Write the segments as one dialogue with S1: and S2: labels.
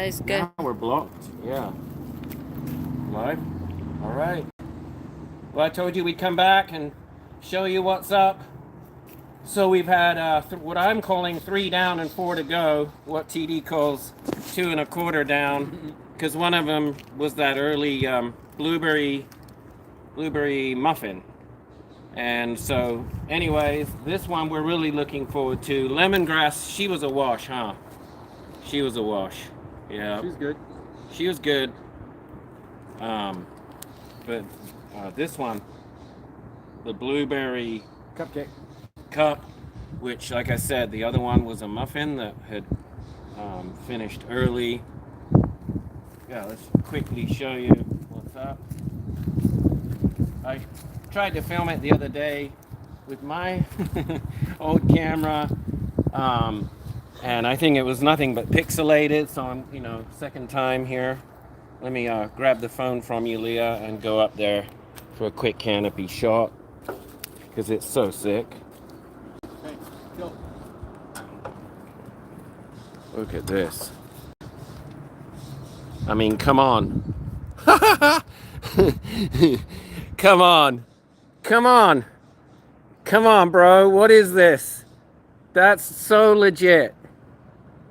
S1: It's good.
S2: Now we're blocked. Yeah. Live. All right. Well, I told you we'd come back and show you what's up. So we've had what I'm calling 3 down and 4 to go. What TD calls 2 1/4 down, because one of them was that early blueberry muffin. And so, anyways, this one we're really looking forward to. Lemongrass, she was a wash, huh? She was a wash. Yeah.
S3: She's good.
S2: She was good. But this one, the blueberry
S3: Cupcake.
S2: cup, which, like I said, the other one was a muffin that had finished early. Yeah, let's quickly show you what's up. I tried to film it the other day with my old camera, and I think it was nothing but pixelated, so I'm, second time here. Let me grab the phone from you, Leah, and go up there for a quick canopy shot, because it's so sick.
S3: Okay, go.
S2: Look at this. I mean, come on. Come on. Come on. Come on, bro. What is this? That's so legit.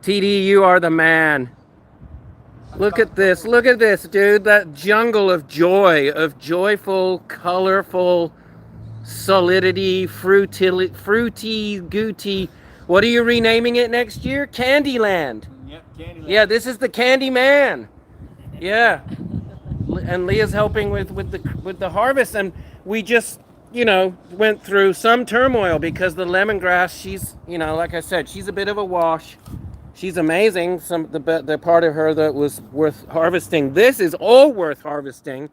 S2: TD, you are the man. Look at this. Look at this, dude. That jungle of joy, of joyful, colorful solidity, fruity, gooty. What are you renaming it next year? Candyland.
S3: Yep, Candyland.
S2: Yeah, this is the Candy Man. Yeah. And Leah's helping with the harvest, and we just went through some turmoil because the lemongrass, she's like I said, she's a bit of a wash. She's amazing. The part of her that was worth harvesting. This is all worth harvesting.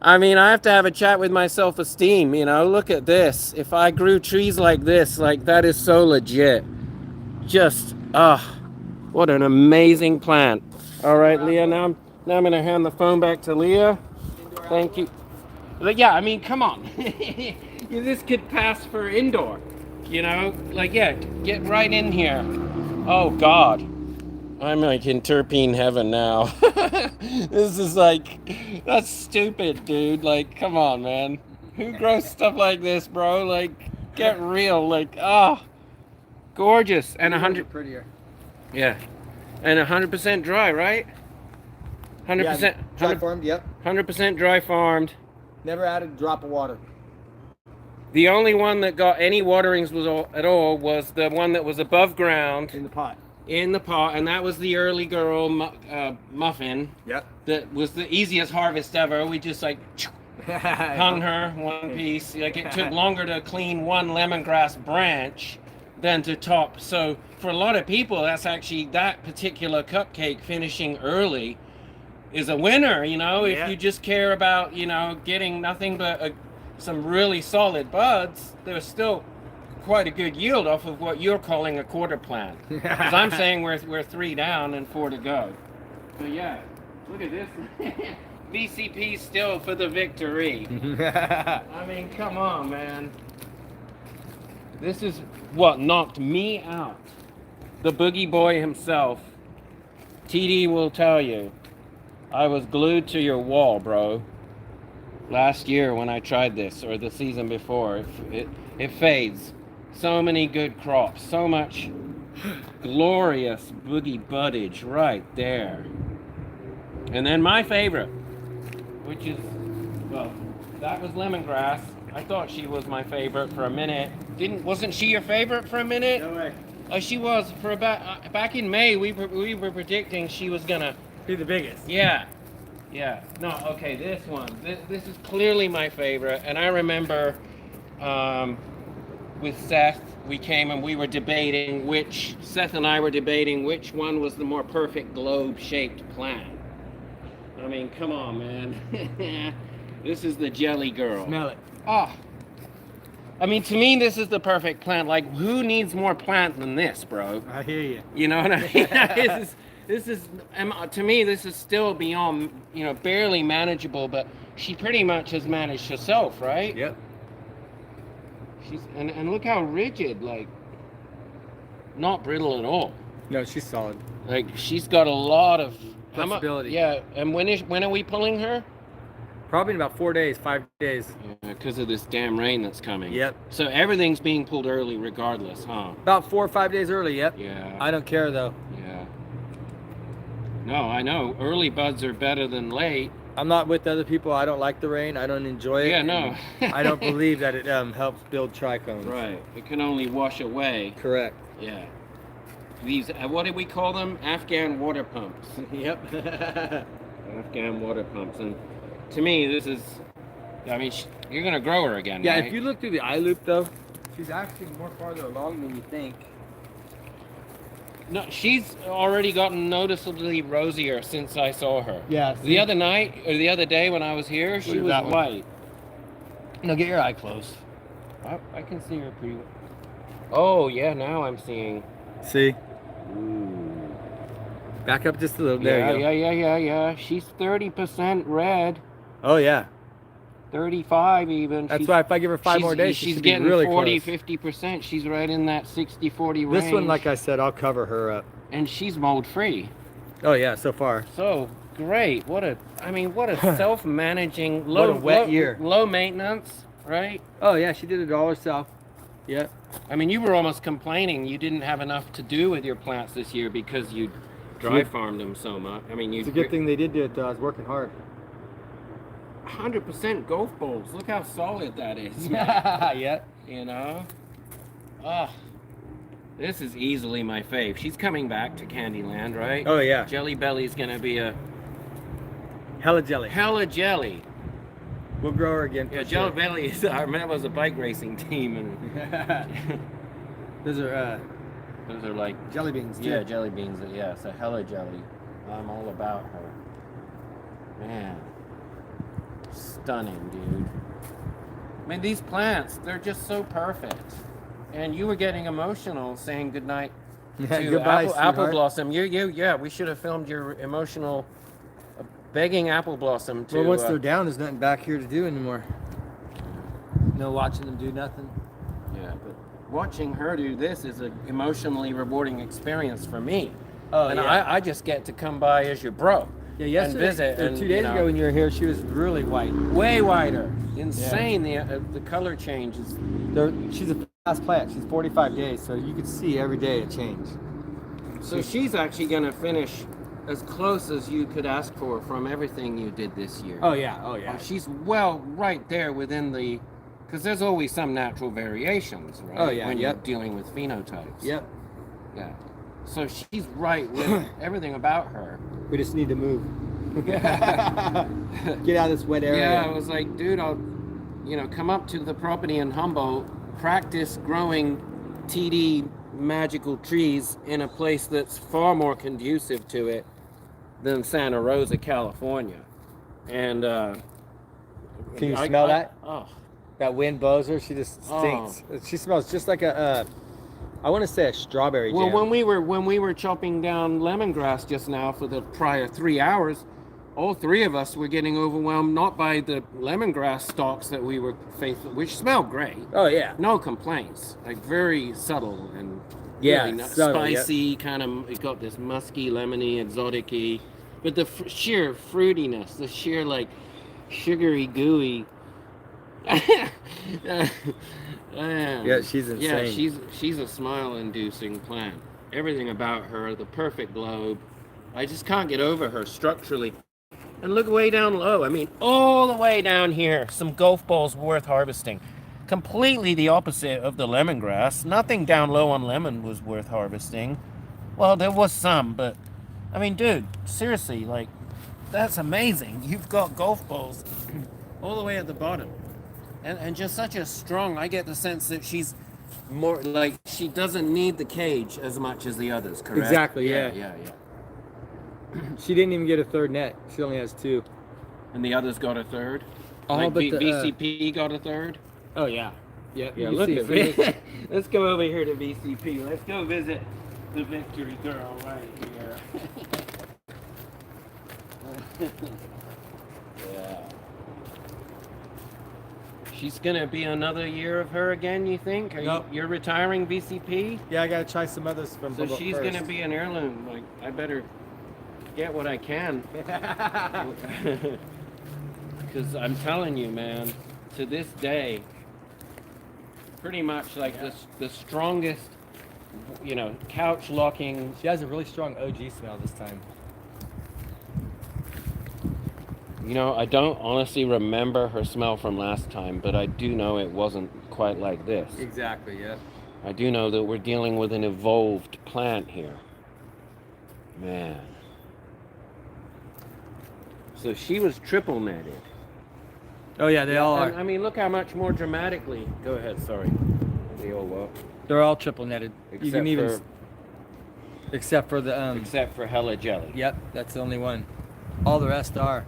S2: I mean, I have to have a chat with my self-esteem. Look at this. If I grew trees like this, like that is so legit. Just what an amazing plant. All right, Leah. Now I'm gonna hand the phone back to Leah. Thank you. But yeah, I mean, come on. This could pass for indoor. Get right in here. Oh God, I'm like in terpene heaven now. This is like, that's stupid, dude. Like, come on, man. Who grows stuff like this, bro? Like, get real. Like, gorgeous. And 100
S3: prettier.
S2: Yeah, and 100% dry, right? 100%.
S3: Yeah, dry farmed. Yep.
S2: 100% dry farmed.
S3: Never added a drop of water.
S2: The only one that got any waterings at all was the one that was above ground
S3: In the pot.
S2: in the pot, and that was the early girl muffin.
S3: Yep.
S2: That was the easiest harvest ever. We just like hung her one piece. Like, it took longer to clean one lemongrass branch than to top. So for a lot of people, that's actually, that particular cupcake finishing early is a winner. If you just care about getting nothing but some really solid buds, there's still quite a good yield off of what you're calling a quarter plant. Because I'm saying we're 3 down and 4 to go. But yeah, look at this. VCP still for the victory. I mean, come on, man. This is what knocked me out. The boogie boy himself. TD will tell you. I was glued to your wall, bro. Last year when I tried this, or the season before, it fades. So many good crops, so much glorious boogie buddage right there. And then my favorite, which is, well, that was lemongrass. I thought she was my favorite for a minute. Wasn't she your favorite for a minute?
S3: No way.
S2: Oh, she was for about back in May. We were predicting she was gonna
S3: Be the biggest.
S2: Yeah. No, okay, this one. This is clearly my favorite. And I remember with Seth, we came and we were debating Seth and I were debating which one was the more perfect globe-shaped plant. I mean, come on, man. This is the jelly girl.
S3: Smell it.
S2: Oh. I mean, to me, this is the perfect plant. Like, who needs more plant than this, bro?
S3: I hear you.
S2: You know what I mean? This is, to me, this is still beyond, barely manageable, but she pretty much has managed herself, right?
S3: Yep.
S2: And look how rigid, like, not brittle at all.
S3: No, she's solid.
S2: Like she's got a lot of
S3: Flexibility.
S2: Yeah, and when are we pulling her?
S3: Probably in about 4 days, 5 days.
S2: Yeah, because of this damn rain that's coming.
S3: Yep.
S2: So everything's being pulled early regardless, huh?
S3: About 4 or 5 days early, yep.
S2: Yeah.
S3: I don't care though.
S2: Yeah. No, I know. Early buds are better than late.
S3: I'm not with other people. I don't like the rain. I don't enjoy it.
S2: Yeah, no.
S3: I don't believe that it helps build trichomes.
S2: Right. It can only wash away.
S3: Correct.
S2: Yeah. These, what do we call them? Afghan water pumps.
S3: Yep.
S2: Afghan water pumps. And to me, this is, I mean, you're going to grow her again,
S3: Yeah,
S2: right?
S3: if you look through the eye loop though, she's actually more farther along than you think.
S2: No, she's already gotten noticeably rosier since I saw her.
S3: Yeah.
S2: The other night, or the other day when I was here, she
S3: at
S2: was
S3: that one.
S2: white.
S3: No, get your eye close.
S2: I can see her pretty well. Oh, yeah, now I'm seeing.
S3: See?
S2: Ooh.
S3: Back up just a little. There you go.
S2: Yeah. She's 30% red.
S3: Oh yeah.
S2: 35 even.
S3: That's why if I give her 5 more days,
S2: she's
S3: should be
S2: getting
S3: really
S2: 40,
S3: close.
S2: 50%. She's right in that 60-40 range.
S3: This one, like I said, I'll cover her up.
S2: And she's mold free.
S3: Oh yeah, so far.
S2: So great. What a self-managing, low
S3: year.
S2: low maintenance, right?
S3: Oh yeah, she did it all herself. Yep.
S2: I mean, you were almost complaining you didn't have enough to do with your plants this year because you dry farmed them so much. I mean,
S3: It's a good thing they did do it though. I was working hard.
S2: 100% golf balls. Look how solid that is.
S3: Yeah.
S2: You know? Oh, this is easily my fave. She's coming back to Candyland, right?
S3: Oh yeah.
S2: Jelly Belly's gonna be a
S3: Hella jelly.
S2: hella jelly.
S3: We'll grow her again. For
S2: Yeah,
S3: sure.
S2: Jelly Belly is, I remember it was a bike racing team, and
S3: Those are
S2: those are like,
S3: jelly beans. Too.
S2: yeah, jelly beans. Yeah, it's a hella jelly. I'm all about her. Man, stunning, dude. I mean, these plants, they're just so perfect. And you were getting emotional saying goodnight to
S3: Goodbye,
S2: Apple
S3: sweetheart.
S2: Blossom. Yeah, we should have filmed your emotional begging Apple Blossom to.
S3: Well, once they're down, there's nothing back here to do anymore. No watching them do nothing.
S2: Yeah, but watching her do this is an emotionally rewarding experience for me.
S3: Oh,
S2: and
S3: yeah.
S2: I just get to come by as your bro.
S3: Yeah, yesterday,
S2: and visit.
S3: or
S2: And
S3: 2 days ago when you were here, she was really white.
S2: way wider. Insane. The color change is.
S3: She's a fast plant. She's 45 days, so you could see every day a change.
S2: So she's actually going to finish as close as you could ask for from everything you did this year.
S3: Oh yeah.
S2: She's well right there within the, because there's always some natural variations, right?
S3: Oh, yeah,
S2: When you're
S3: yep.
S2: dealing with phenotypes.
S3: Yep.
S2: Yeah. So she's right with everything about her.
S3: We just need to move. Get out of this wet area.
S2: Yeah, I was like, dude, I'll, come up to the property in Humboldt, practice growing TD magical trees in a place that's far more conducive to it than Santa Rosa, California. And
S3: Can you smell that?
S2: Oh,
S3: That wind blows her. She just stinks. She smells just like I want to say a strawberry jam.
S2: well, when we were chopping down lemongrass just now for the prior 3 hours, all three of us were getting overwhelmed not by the lemongrass stalks that we were facing, which smelled great.
S3: Oh yeah.
S2: No complaints. Like very subtle and
S3: Yeah,
S2: really
S3: subtle, yep.
S2: spicy, kind of. It's got this musky, lemony, exotic-y, but the sheer fruitiness, the sheer like sugary, gooey.
S3: Yeah, she's insane.
S2: Yeah, she's a smile-inducing plant. Everything about her, the perfect globe. I just can't get over her structurally. And look way down low. I mean, all the way down here, some golf balls worth harvesting. Completely the opposite of the lemongrass. Nothing down low on lemon was worth harvesting. Well, there was some, but I mean, dude, seriously, like, that's amazing. You've got golf balls all the way at the bottom. And just such a strong, I get the sense that she's more like, she doesn't need the cage as much as the others, correct?
S3: Exactly, yeah.
S2: Yeah.
S3: She didn't even get a third net. She only has 2.
S2: And the others got a third?
S3: Oh,
S2: Like
S3: but the,
S2: VCP got a third?
S3: Oh yeah. Yeah.
S2: Yeah,
S3: you
S2: look
S3: see
S2: at
S3: it.
S2: it. Let's go over here to VCP. Let's go visit the Victory Girl right here. Yeah. She's gonna be another year of her again, you think?
S3: Nope.
S2: You're retiring VCP?
S3: Yeah, I gotta try some others from.
S2: So
S3: Bubba
S2: she's
S3: first.
S2: gonna be an heirloom. Like, I better get what I can. Because I'm telling you, man, to this day, pretty much like the strongest, you know, couch locking.
S3: She has a really strong OG smell this time.
S2: You know, I don't honestly remember her smell from last time, but I do know it wasn't quite like this.
S3: Exactly. Yeah.
S2: I do know that we're dealing with an evolved plant here. Man. So she was triple netted.
S3: Oh yeah, they all are.
S2: I mean, look how much more dramatically. Go ahead, sorry. They all what?
S3: They're all triple netted.
S2: Except
S3: You can even,
S2: for-
S3: except for the
S2: Except for Hella Jelly.
S3: Yep, that's the only one. All the rest are.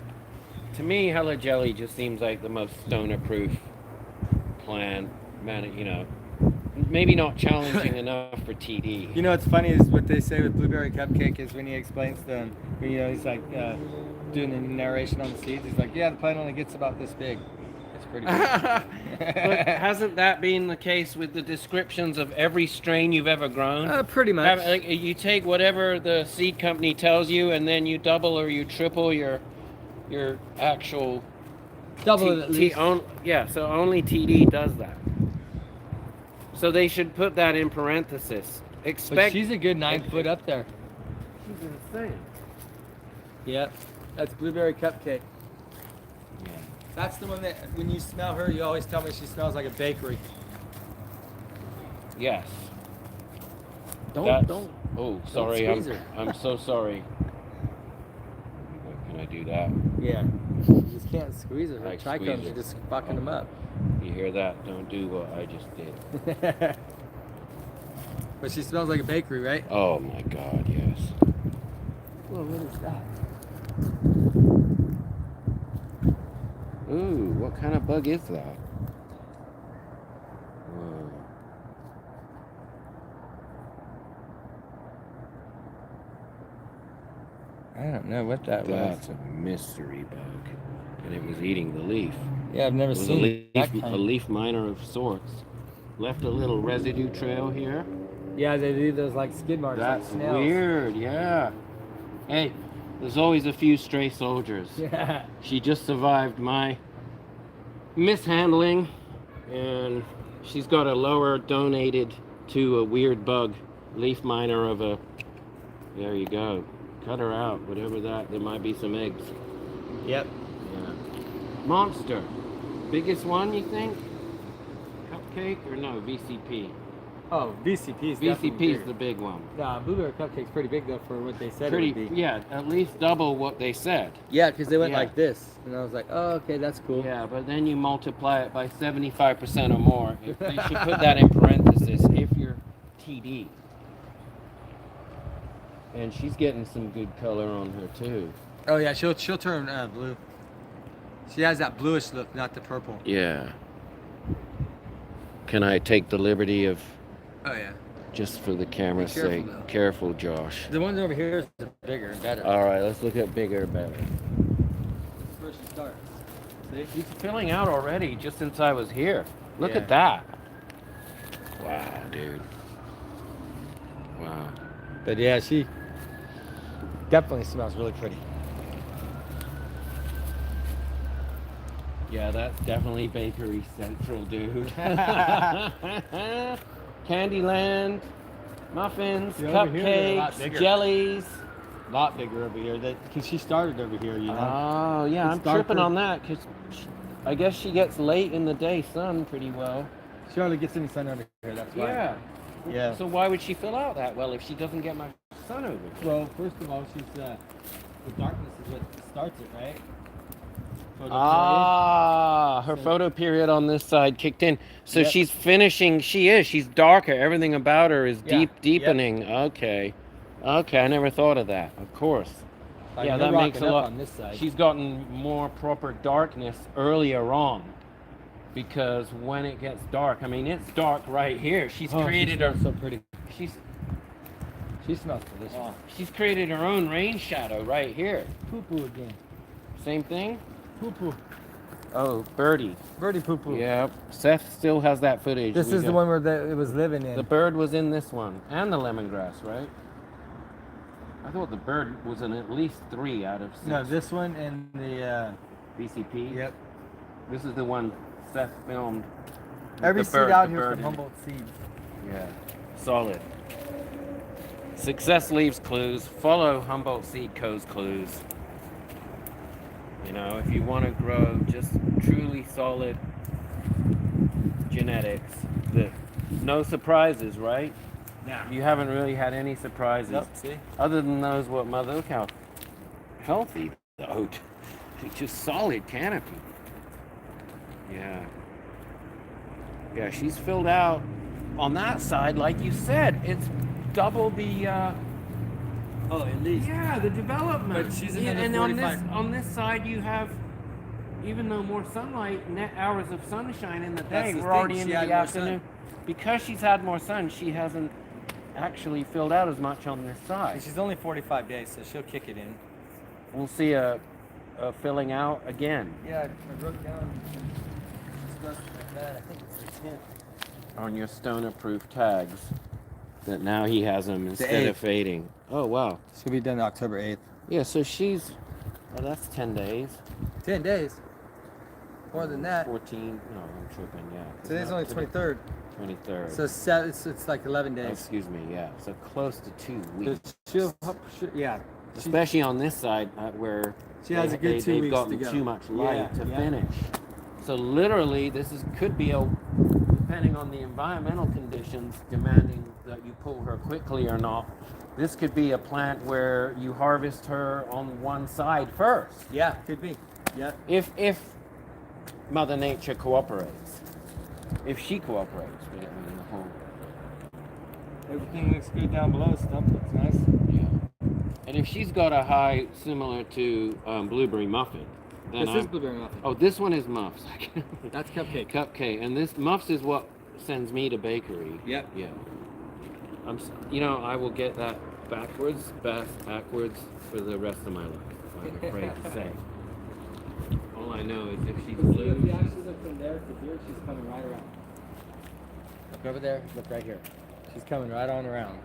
S2: To me, Hella Jelly just seems like the most stoner-proof plant. Man, you know, maybe not challenging enough for TD.
S3: You know what's funny is what they say with Blueberry Cupcake is when he explains to them, you know, he's like doing the narration on the seeds. He's like, yeah, the plant only gets about this big. It's pretty big.
S2: But hasn't that been the case with the descriptions of every strain you've ever grown?
S3: Pretty much.
S2: Like, you take whatever the seed company tells you, and then you double or you triple your actual
S3: Double it at least.
S2: yeah, so only TD does that. So they should put that in parenthesis.
S3: But she's a good 9 foot up there.
S2: She's insane.
S3: Yep. That's Blueberry Cupcake.
S2: Yeah.
S3: That's the one that when you smell her, you always tell me she smells like a bakery.
S2: Yes.
S3: Don't.
S2: Oh, sorry.
S3: squeeze her.
S2: I'm so sorry. Can I do that?
S3: Yeah. You just can't squeeze her. Her
S2: Like
S3: trichomes
S2: squeeze
S3: are
S2: her.
S3: just fucking them up.
S2: You hear that? Don't do what I just did.
S3: But she smells like a bakery, right?
S2: Oh my God, yes.
S3: Whoa, what is that?
S2: Ooh, what kind of bug is that? Whoa.
S3: I don't know what that
S2: That's
S3: was.
S2: a mystery bug. And it was eating the leaf.
S3: Yeah, I've never
S2: It was
S3: seen that
S2: a
S3: kind.
S2: leaf miner of sorts. Left a little residue trail here.
S3: Yeah, they do those like skid marks
S2: That's
S3: like snails.
S2: weird, yeah. Hey, there's always a few stray soldiers.
S3: Yeah.
S2: She just survived my mishandling, and she's got a lower donated to a weird bug, leaf miner of a. There you go. Cut her out, whatever that. There might be some eggs.
S3: Yep.
S2: Yeah. Monster. Biggest one, you think? Cupcake or no? VCP.
S3: Oh, VCP is
S2: VCP is the big one.
S3: Nah, Blueberry Cupcake's pretty big though for what they said
S2: Pretty,
S3: it would be.
S2: yeah, at least double what they said.
S3: Yeah, because they went
S2: Yeah.
S3: like this, and I was like, oh, okay, that's cool.
S2: Yeah, but then you multiply it by 75% or more. They should put that in parenthesis if you're TD. And she's getting some good color on her too.
S3: Oh yeah, she'll turn blue. She has that bluish look, not the purple.
S2: Yeah. Can I take the liberty of,
S3: Oh yeah.
S2: just for the camera's
S3: Be careful,
S2: sake?
S3: though.
S2: Careful, Josh.
S3: The ones over here is bigger and better.
S2: All right, let's look at bigger, better.
S3: That's where she starts. See?
S2: She's filling out already just since I was here. Look
S3: Yeah.
S2: at that. Wow, dude. Wow.
S3: But yeah, she definitely smells really pretty.
S2: Yeah, that's definitely Bakery Central, dude. Candyland, muffins,
S3: Yeah, over here they're a lot
S2: cupcakes,
S3: bigger.
S2: jellies.
S3: A lot bigger over here. Because she started over here, you know.
S2: Oh, yeah,
S3: It's
S2: I'm tripping
S3: darker.
S2: on that because I guess she gets late in the day sun pretty well.
S3: She hardly gets any sun over here. That's why.
S2: Yeah.
S3: Yeah.
S2: So why would she fill out that well if she doesn't get my sun over here?
S3: Well, first of all, she's the darkness is what starts it, right? Photo
S2: Ah, her
S3: So-
S2: photo period on this side kicked in. So
S3: Yep.
S2: she's finishing. She's darker. Everything about her is
S3: Yeah.
S2: deepening. Okay. Okay, I never thought of that. Of course.
S3: period.
S2: Yeah,
S3: Like,
S2: that
S3: we're
S2: makes a
S3: rocking up
S2: lot.
S3: on this side.
S2: She's gotten more proper darkness earlier on. Because when it gets dark, I mean, it's dark right here. She's created her.
S3: so pretty.
S2: She's
S3: She smells delicious.
S2: she's created her own rain shadow right here.
S3: Poo poo again.
S2: Same thing.
S3: Poo poo.
S2: Oh, birdie.
S3: Birdie poo poo.
S2: Yeah, Seth still has that footage.
S3: This is the one where it was living in.
S2: The bird was in this one, and the lemongrass, right? I thought the bird was in at least 3 out of 6.
S3: No, this one and the
S2: VCP?
S3: Yep.
S2: This is the one Seth filmed.
S3: Every
S2: The
S3: seed
S2: bird-
S3: out
S2: the
S3: here
S2: bird
S3: from
S2: in-
S3: Humboldt Seeds.
S2: Yeah, solid. Success leaves clues. Follow Humboldt Seed Co's clues. You know, if you want to grow just truly solid genetics, no surprises, right?
S3: Yeah.
S2: You haven't really had any surprises.
S3: Nope, see?
S2: Other than those, look how healthy the oat. Just solid canopy. Yeah. Yeah, she's filled out on that side, like you said. It's double the
S3: Oh, at least.
S2: yeah, the development.
S3: But she's
S2: yeah,
S3: another
S2: and
S3: 45.
S2: on this side you have even though more sunlight, net hours of sunshine in the day,
S3: That's the
S2: we're
S3: thing,
S2: already
S3: she
S2: into
S3: had
S2: the
S3: more
S2: afternoon. Because she's had more sun, she hasn't actually filled out as much on this side.
S3: And she's only 45 days, so she'll kick it in.
S2: We'll see a filling out again
S3: Yeah, I wrote down. Stuff like that. I think it's the 10th.
S2: on your stoner-proof tags. That now he has them instead of
S3: 8th.
S2: fading. Oh wow.
S3: She'll be done October 8th.
S2: Yeah, so she's. Oh, that's 10 days.
S3: 10 days. More than that.
S2: 14. No, I'm tripping. Yeah.
S3: Today's only 23rd.
S2: 23rd.
S3: So it's like 11
S2: Oh,
S3: days.
S2: excuse me. Yeah. So close to 2 weeks.
S3: Yeah.
S2: Especially on this side where
S3: She has a good 2
S2: they've
S3: weeks
S2: gotten
S3: to go.
S2: too much light
S3: Yeah,
S2: to
S3: yeah.
S2: finish. So literally, could be depending on the environmental conditions demanding that you pull her quickly or not. This could be a plant where you harvest her on one side first.
S3: Yeah, could be. Yeah.
S2: If Mother Nature cooperates. If she cooperates, but I mean the whole.
S3: Everything looks good down below. Stuff looks nice.
S2: Yeah. And if she's got a high similar to blueberry muffin, then
S3: This is blueberry muffin.
S2: Oh, this one is muffs.
S3: That's cupcake.
S2: Cupcake, and this muffs is what sends me to bakery.
S3: Yep.
S2: Yeah. I will get that backwards for the rest of my life. I'm afraid to say. All I know is if she's blue.
S3: If you actually look from there to here, she's coming right around. Look over there. Look right here. She's coming right on around.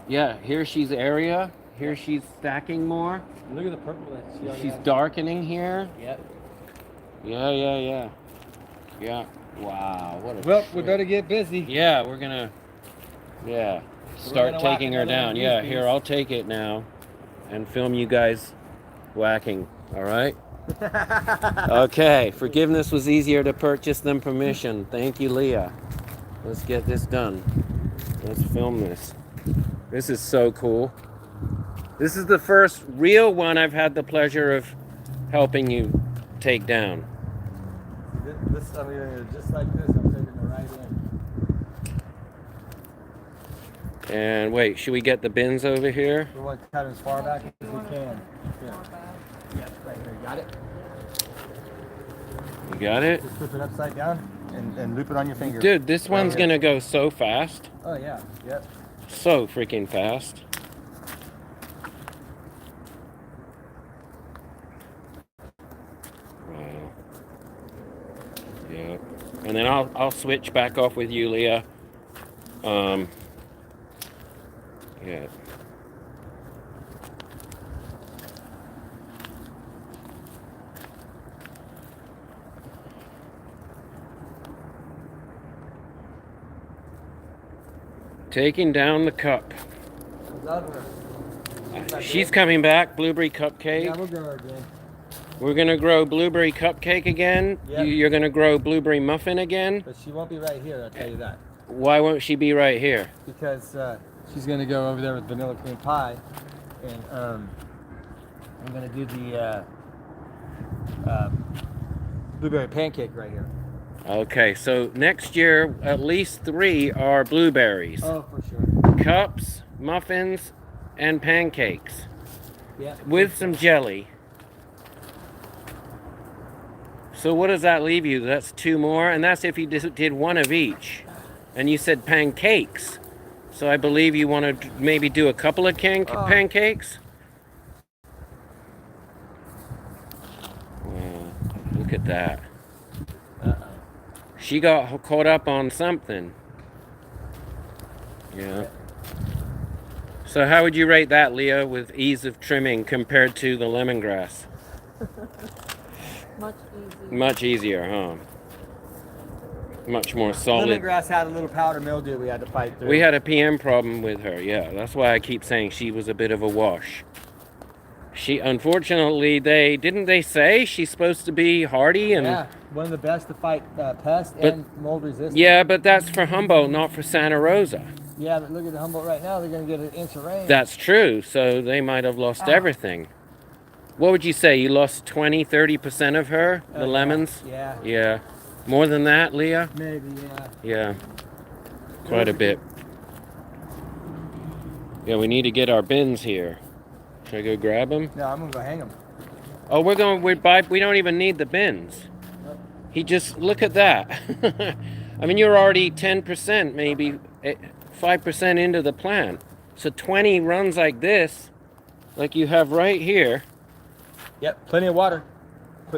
S2: Yeah, here she's area. Here she's stacking more.
S3: Look at the purple that she already
S2: She's
S3: has.
S2: darkening here.
S3: Yep.
S2: Yeah. Wow, what a
S3: Well, we
S2: trick.
S3: better get busy.
S2: Yeah, we're gonna start
S3: gonna whack
S2: taking her
S3: another one
S2: down.
S3: of these
S2: Yeah,
S3: bees.
S2: here, I'll take it now and film you guys whacking. All right? Okay, forgiveness was easier to purchase than permission. Thank you, Leah. Let's get this done. Let's film this. This is so cool. This is the first real one I've had the pleasure of helping you take down.
S3: This, I mean, just like this, I'm taking it right in.
S2: And wait, should we get the bins over here?
S3: We want to cut as far back as we can. Here. Yeah, right here. Got it?
S2: You got it?
S3: Just flip it upside down and loop it on your finger.
S2: Dude, this
S3: Right
S2: one's
S3: here.
S2: gonna go so fast.
S3: Oh, yeah. Yep.
S2: So freaking fast. Wow. Yeah. And then I'll switch back off with you, Leah. Yeah. Taking down the cup.
S3: Love her.
S2: She's coming back, blueberry cupcake.
S3: Yeah, we'll grow her again.
S2: We're gonna grow blueberry cupcake again.
S3: Yeah.
S2: You're gonna grow blueberry muffin again.
S3: But she won't be right here, I'll tell you that.
S2: Why won't she be right here?
S3: Because she's going to go over there with vanilla cream pie. And I'm going to do the blueberry pancake right here.
S2: Okay, so next year at least 3 are blueberries.
S3: Oh, for sure.
S2: Cups, muffins, and pancakes
S3: Yeah.
S2: with some jelly. So what does that leave you? That's 2 more, and that's if you did one of each. And you said pancakes. So I believe you want to maybe do a couple of pancakes? Wow. Look Look at that.
S3: Uh-oh.
S2: She got caught up on something. Yeah. So how would you rate that, Leah, with ease of trimming compared to the lemongrass?
S1: Much easier.
S2: Much easier, huh? Much more solid.
S3: Lemongrass had a little powder mildew we had to fight through.
S2: We had a PM problem with her, yeah. That's why I keep saying she was a bit of a wash. She, unfortunately, didn't they say she's supposed to be hardy and
S3: yeah, one of the best to fight pest and mold resistance.
S2: yeah, but that's for Humboldt, not for Santa Rosa.
S3: Yeah, but look at the Humboldt right now. They're going to get an inch of rain.
S2: That's true. So they might have lost everything. What would you say? You lost 20, 30% of her, the lemons?
S3: Yeah.
S2: Yeah. More than that, Leah?
S3: Maybe, yeah.
S2: Yeah. Quite a bit. Yeah, we need to get our bins here. Should I go grab them?
S3: No, I'm going to go hang them.
S2: Oh, we don't even need the bins.
S3: Nope.
S2: He just, look at that. I mean, you're already 10%, maybe 5% into the plant. So 20 runs like this, like you have right here.
S3: Yep, plenty of water.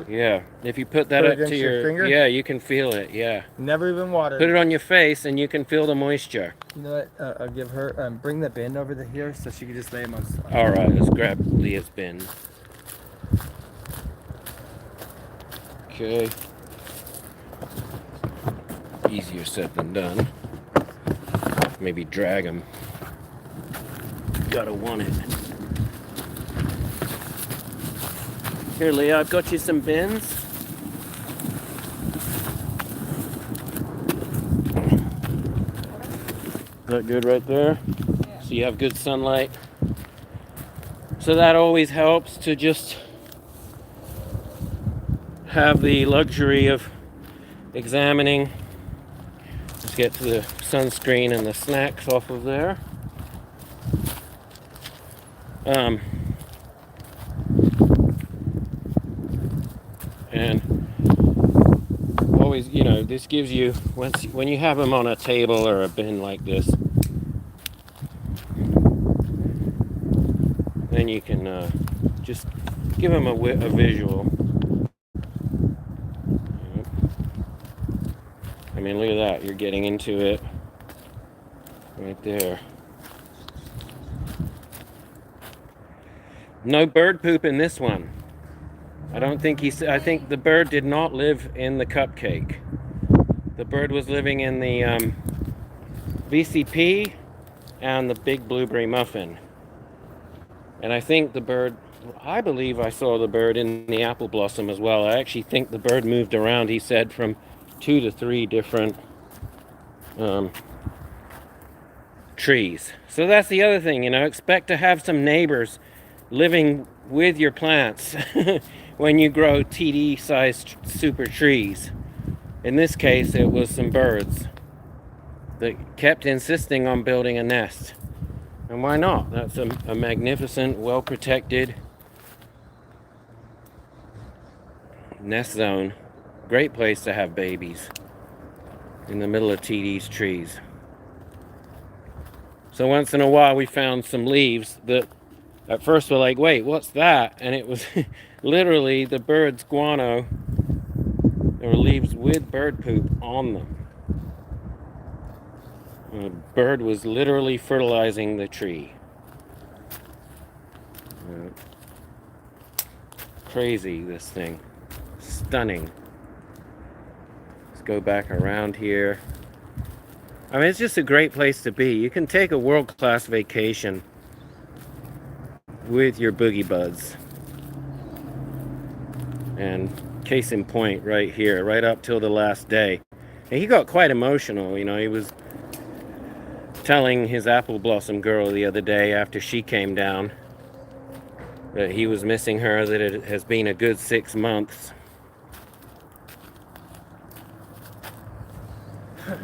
S2: Yeah, if you put that
S3: Put it
S2: up to
S3: against your finger?
S2: yeah, you can feel it, yeah.
S3: Never even watered.
S2: Put it on your face and you can feel the moisture.
S3: You know what? I'll give her, bring the bin over to here so she can just lay them on.
S2: All right, let's grab Leah's bin. Okay. Easier said than done. Maybe drag them. Gotta want it. Here, Leah, I've got you some bins. Is that good right there?
S1: Yeah.
S2: So you have good sunlight. So that always helps to just have the luxury of examining. Let's get to the sunscreen and the snacks off of there. And always, this gives you, when you have them on a table or a bin like this, then you can just give them a visual. I mean, look at that. You're getting into it right there. No bird poop in this one. I think the bird did not live in the Cupcake. The bird was living in the VCP and the big blueberry muffin. And I think I believe I saw the bird in the apple blossom as well. I actually think the bird moved around, he said, from 2 to 3 different trees. So that's the other thing, expect to have some neighbors living with your plants when you grow TD-sized super trees. In this case, it was some birds that kept insisting on building a nest. And why not? That's a magnificent, well-protected nest zone. Great place to have babies in the middle of TD's trees. So once in a while we found some leaves that at first we're like, wait, what's that? And it was literally the bird's guano. There were leaves with bird poop on them. And the bird was literally fertilizing the tree. Crazy, this thing. Stunning. Let's go back around here. I mean, it's just a great place to be. You can take a world-class vacation with your boogie buds. And case in point right here, right up till the last day. And he got quite emotional, he was telling his apple blossom girl the other day after she came down that he was missing her, that it has been a good 6 months.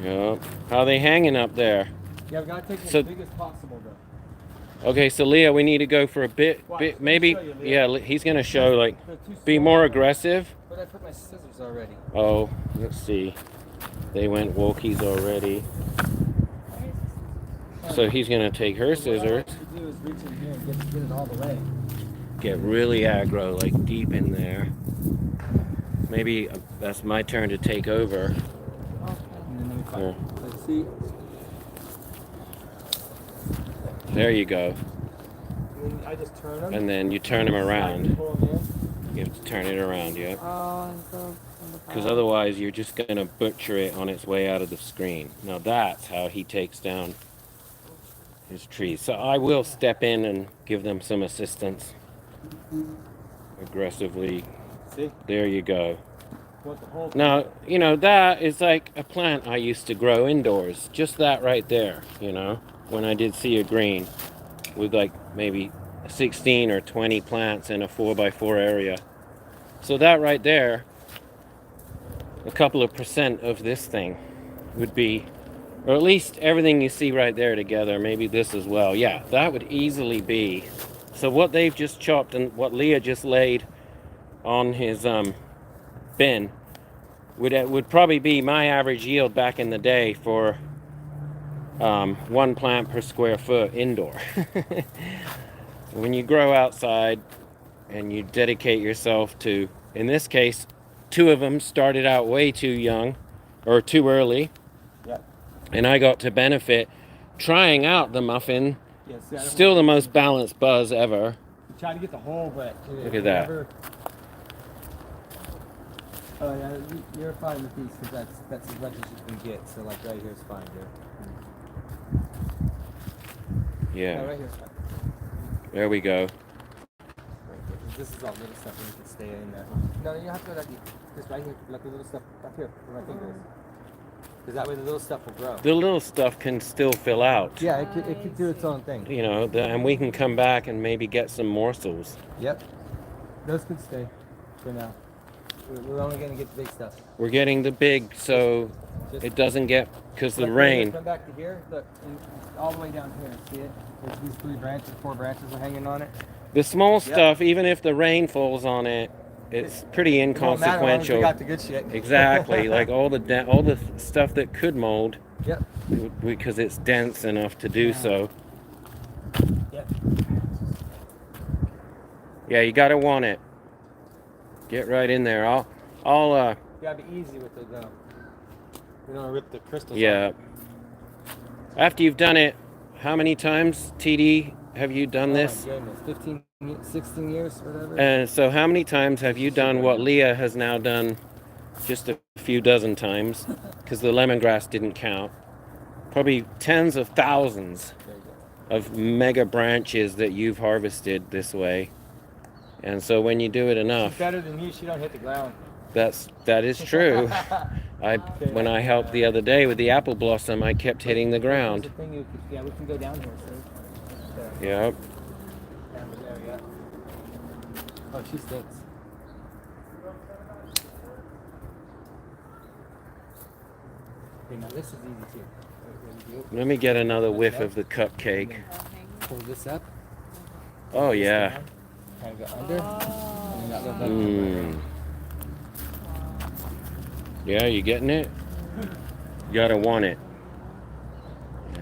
S2: Yep. How are they hanging up there?
S3: Yeah, I've got to take it
S2: So-
S3: as big as possible, though.
S2: Okay, so Leah, we need to go for a bit,
S3: Watch,
S2: maybe,
S3: let me show you, Leah.
S2: yeah, he's gonna show, like,
S3: They're too
S2: be
S3: small.
S2: more aggressive.
S3: But I put my scissors already.
S2: Oh, let's see. They went walkies already. So he's gonna take her
S3: So what I
S2: scissors,
S3: like to do is reach in here and get it all the way.
S2: get really aggro, like deep in there. Maybe that's my turn to take over.
S1: Okay.
S3: And then let me find
S2: Yeah.
S3: it. Let's see.
S2: There you go.
S3: And then I just turn them.
S2: And then you turn them around.
S3: Pull them in.
S2: You have to turn it around, yeah.
S1: Oh, and so
S2: Because otherwise you're just going to butcher it on its way out of the screen. Now that's how he takes down his trees. So I will step in and give them some assistance. Aggressively.
S3: See?
S2: There you go.
S3: Want the whole
S2: Now, you know, that is like a plant I used to grow indoors. Just that right there, you know, when I did see a green with like maybe 16 or 20 plants in a 4x4 area. So that right there, a couple of % of this thing would be, or at least everything you see right there together, maybe this as well. Yeah, that would easily be. So what they've just chopped and what Leah just laid on his bin would probably be my average yield back in the day for 1 plant per square foot indoor. When you grow outside and you dedicate yourself to, in this case, 2 of them started out way too young or too early.
S3: Yep.
S2: And I got to benefit trying out the muffin.
S3: Yes, yeah,
S2: Still the most balanced buzz ever.
S3: try to get the whole, but
S2: Look at that.
S3: Oh yeah, you're fine with these because that's as much as you can get. So like right here is fine here.
S2: Yeah,
S3: right here is fine.
S2: there we go.
S3: Right here. This is all little stuff that can stay in there. No, you don't have to go that deep. Just right here, like the little stuff up here where my finger is. Because that way the little stuff will grow.
S2: The little stuff can still fill out.
S3: Yeah, it could do its own thing.
S2: You know, and we can come back and maybe get some morsels.
S3: Yep. Those can stay for now. We're only going to get the big stuff.
S2: We're getting the big, so it doesn't get, because the
S3: Like,
S2: rain.
S3: Come back to here, look, and all the way down here. See it? There's these 4 branches are hanging on it.
S2: The small stuff, even if the rain falls on it, it's pretty
S3: It won't matter as long as we
S2: inconsequential.
S3: got the good shit.
S2: Exactly, like all the stuff that could mold,
S3: Yep.
S2: because it's dense enough to do so.
S3: Yep.
S2: Yeah, you gotta want it. Get right in there. I'll
S3: You gotta be easy with it though. You don't rip the crystals
S2: yeah.
S3: off.
S2: After you've done it, how many times, TD, have you done this?
S3: Oh my goodness, 15, 16 years, whatever.
S2: And so how many times have you done what Leah has now done just a few dozen times? Because the lemongrass didn't count. Probably tens of thousands
S3: There you go.
S2: of mega branches that you've harvested this way. And so when you do it
S3: She's
S2: enough,
S3: better than you, she don't hit the ground.
S2: that is true. When I helped the other day with the apple blossom, I kept hitting the ground.
S3: There's a thing yeah, we can go down here, see?
S2: Yep.
S3: Down there, yeah. Oh, she stinks. Okay, now this is easy too. What do?
S2: Let me get another whiff of the cupcake.
S3: Pull this up.
S2: Oh yeah.
S3: Kind of go under. And then that little
S2: Mmm. Yeah, you getting it? You gotta want it. Yeah.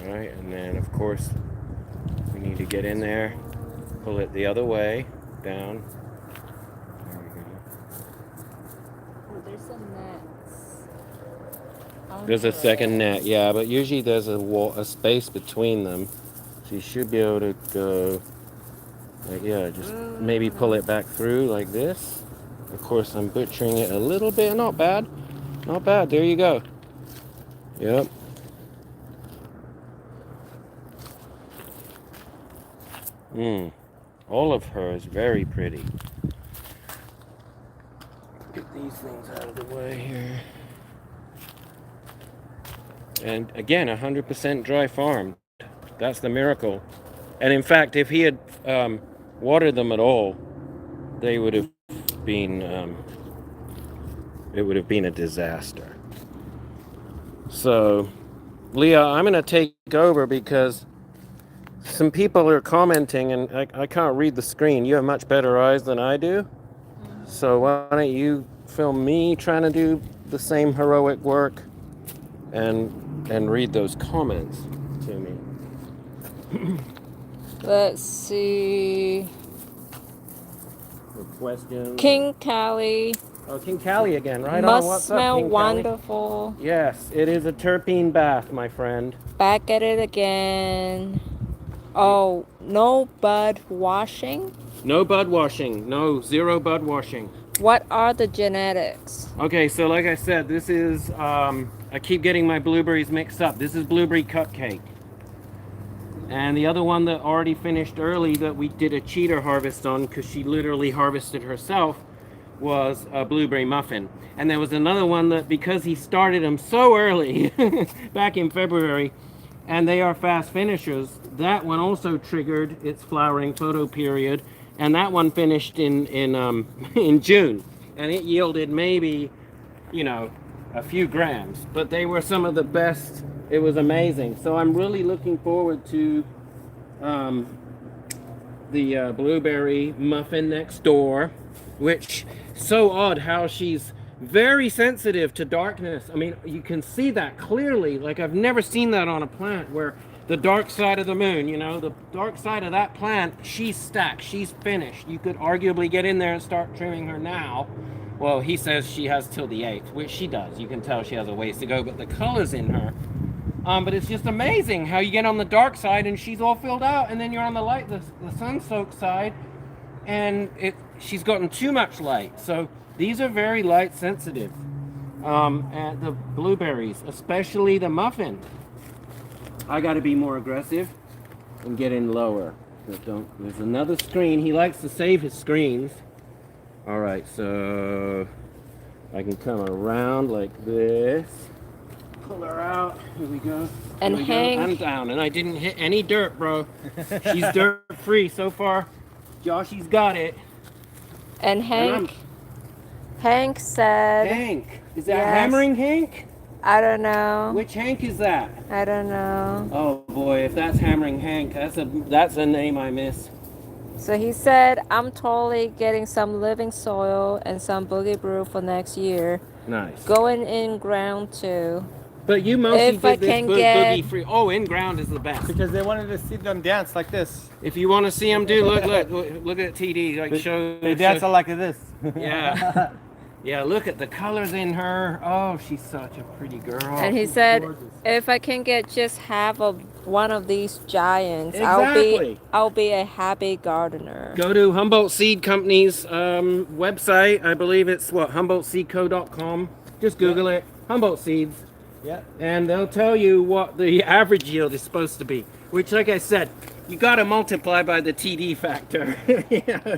S2: Alright, and then of course we need to get in there, pull it the other way, down. There we go.
S1: Oh, there's some nets.
S2: There's a second net, yeah, but usually there's a space between them. So you should be able to go, like, yeah, just maybe pull it back through like this. Of course, I'm butchering it a little bit. Not bad. Not bad. There you go. Yep. All of her is very pretty. Get these things out of the way here. And again, 100% dry farmed. That's the miracle. And in fact, if he had watered them at all, they would have been, it would have been a disaster. So, Leah, I'm going to take over because some people are commenting and I can't read the screen. You have much better eyes than I do. So why don't you film me trying to do the same heroic work and read those comments to me.
S1: Let's see.
S2: The questions.
S1: King Callie.
S2: Oh, King Callie again, right
S1: Must
S2: on. What's
S1: smell
S2: up, King Callie?
S1: wonderful.
S2: Yes, it is a terpene bath, my friend.
S1: Back at it again. Oh, no bud washing?
S2: No bud washing. No, zero bud washing.
S1: What are the genetics?
S2: Okay, so like I said, this is, I keep getting my blueberries mixed up. This is blueberry cupcake. And the other one that already finished early that we did a cheater harvest on because she literally harvested herself was a blueberry muffin. And there was another one that because he started them so early back in February and they are fast finishers, that one also triggered its flowering photo period. And that one finished in June, and it yielded maybe, you know, a few grams. But they were some of the best. It was amazing. So I'm really looking forward to the blueberry muffin next door, which so odd how she's very sensitive to darkness. I mean, you can see that clearly. Like I've never seen that on a plant where the dark side of the moon, you know, the dark side of that plant, she's stacked, she's finished. You could arguably get in there and start trimming her now. Well, he says she has till the 8th, which she does. You can tell she has a ways to go, but the color's in her. But it's just amazing how you get on the dark side and she's all filled out, and then you're on the light, the sun-soaked side, and she's gotten too much light. So these are very light sensitive. And the blueberries, especially the muffin. I got to be more aggressive and get in lower. There's another screen. He likes to save his screens. All right, so I can come around like this. Pull her out. Here we go.
S1: And hang.
S2: I'm down, and I didn't hit any dirt, bro. She's dirt free so far. Joshy's got it.
S1: And Hank said.
S2: Hank, is that
S1: Yes.
S2: Hammering Hank?
S1: I don't know.
S2: Which Hank is that?
S1: I don't know.
S2: Oh boy, if that's Hammering Hank, that's a name I miss.
S1: So he said, I'm totally getting some living soil and some boogie brew for next year.
S2: Nice.
S1: Going in ground too.
S2: But you mostly
S1: If I
S2: did
S1: can
S2: this
S1: get-
S2: boogie free. Oh, in ground is the best.
S3: Because they wanted to see them dance like this.
S2: If you want to see them do, look at TD. Like show.
S3: They dance
S2: show-
S3: like this.
S2: Yeah. Yeah, look at the colors in her. Oh, she's such a pretty girl.
S1: And he said, if I can get just half of one of these giants,
S2: Exactly.
S1: I'll be a happy gardener.
S2: Go to Humboldt Seed Company's website. I believe it's HumboldtSeedCo.com. Just Google it. Humboldt Seeds.
S3: Yeah.
S2: And they'll tell you what the average yield is supposed to be. Which, like I said, you got to multiply by the TD factor. Yeah.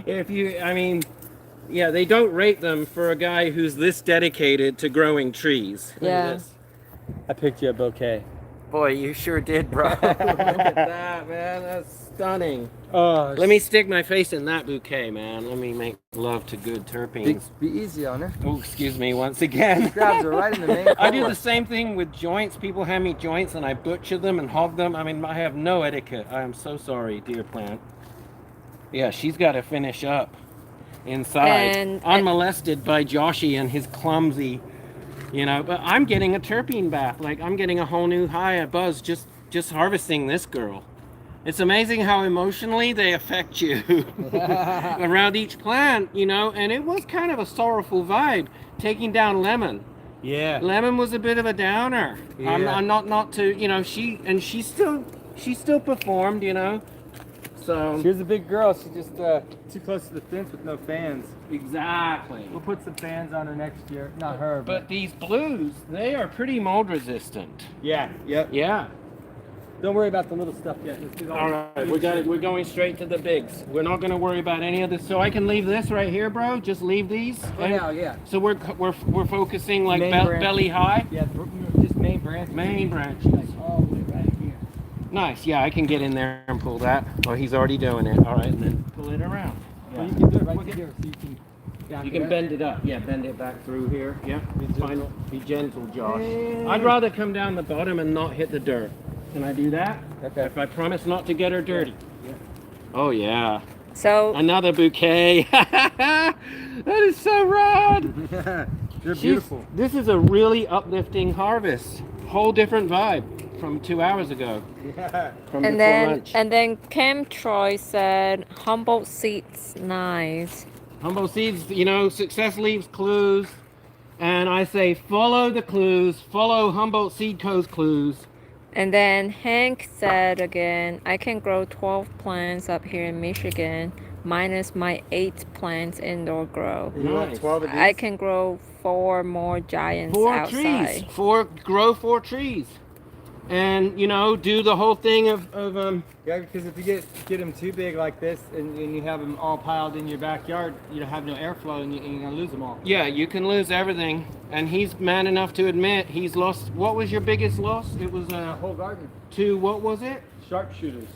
S2: If you, I mean, yeah, they don't rate them for a guy who's this dedicated to growing trees. Look at
S1: Yeah.
S2: this.
S3: I picked you a bouquet.
S2: Boy, you sure did, bro. Look at that, man. That's stunning.
S3: Oh,
S2: Let me stick my face in that bouquet, man. Let me make love to good terpenes.
S3: be easy on her.
S2: Oh, excuse me once again.
S3: Grabs her right in the main.
S2: I do
S3: core.
S2: the same thing with joints. People hand me joints and I butcher them and hog them. I mean, I have no etiquette. I am so sorry, dear plant. Yeah, she's got to finish up inside.
S1: And-
S2: unmolested by Joshy and his clumsy, you know, but I'm getting a terpene bath. Like, I'm getting a whole new high, a buzz just harvesting this girl. It's amazing how emotionally they affect you around each plant, you know, and it was kind of a sorrowful vibe taking down Lemon.
S3: Yeah.
S2: Lemon was a bit of a downer.
S3: Yeah.
S2: I'm not to, you know, she still performed, you know. So
S3: She was a big girl. She's just too close to the fence with no fans.
S2: exactly.
S3: We'll put some fans on her next year. Not her,
S2: But these blues, they are pretty mold resistant.
S3: yeah. Yep.
S2: Yeah.
S3: Don't worry about the little stuff yet. Let's do
S2: All right, we're going straight to the bigs. We're not going to worry about any of this. So I can leave this right here, bro. Just leave these.
S3: For now, yeah.
S2: So we're focusing like
S3: Main branch.
S2: belly high,
S3: Yeah, just main branch.
S2: main branch.
S3: Like all the way right here.
S2: Nice. Yeah, I can get in there and pull that. Oh, he's already doing it. All right, and then pull it around.
S3: Well, you can do it right here, so you can.
S2: You can bend it up. Yeah, bend it back through here. Yeah.
S3: Be gentle.
S2: Be gentle, Josh.
S3: Hey.
S2: I'd rather come down the bottom and not hit the dirt. Can I do that?
S3: Okay.
S2: If I promise not to get her dirty.
S3: Yeah.
S2: Oh yeah.
S1: So
S2: Another bouquet. That is so rad.
S3: They're beautiful.
S2: This is a really uplifting harvest. Whole different vibe from 2 hours ago.
S3: Yeah.
S2: From
S1: and
S2: before lunch.
S1: then Cam Troy said Humboldt seeds nice.
S2: Humboldt seeds, you know, success leaves clues. And I say follow the clues, follow Humboldt Seed Co's clues.
S1: And then Hank said again, I can grow 12 plants up here in Michigan, minus my 8 plants indoor grow.
S3: You want
S2: Nice.
S3: 12 of these?
S1: I can grow 4 more giants
S2: 4
S1: outside.
S2: trees. Grow 4 trees. And, you know, do the whole thing of
S3: Yeah, because if you get them too big like this and you have them all piled in your backyard, you don't have no airflow and you're going to lose them all.
S2: yeah, you can lose everything. And he's man enough to admit he's lost. What was your biggest loss? It was
S3: Whole garden.
S2: to, what was it?
S3: Sharpshooters.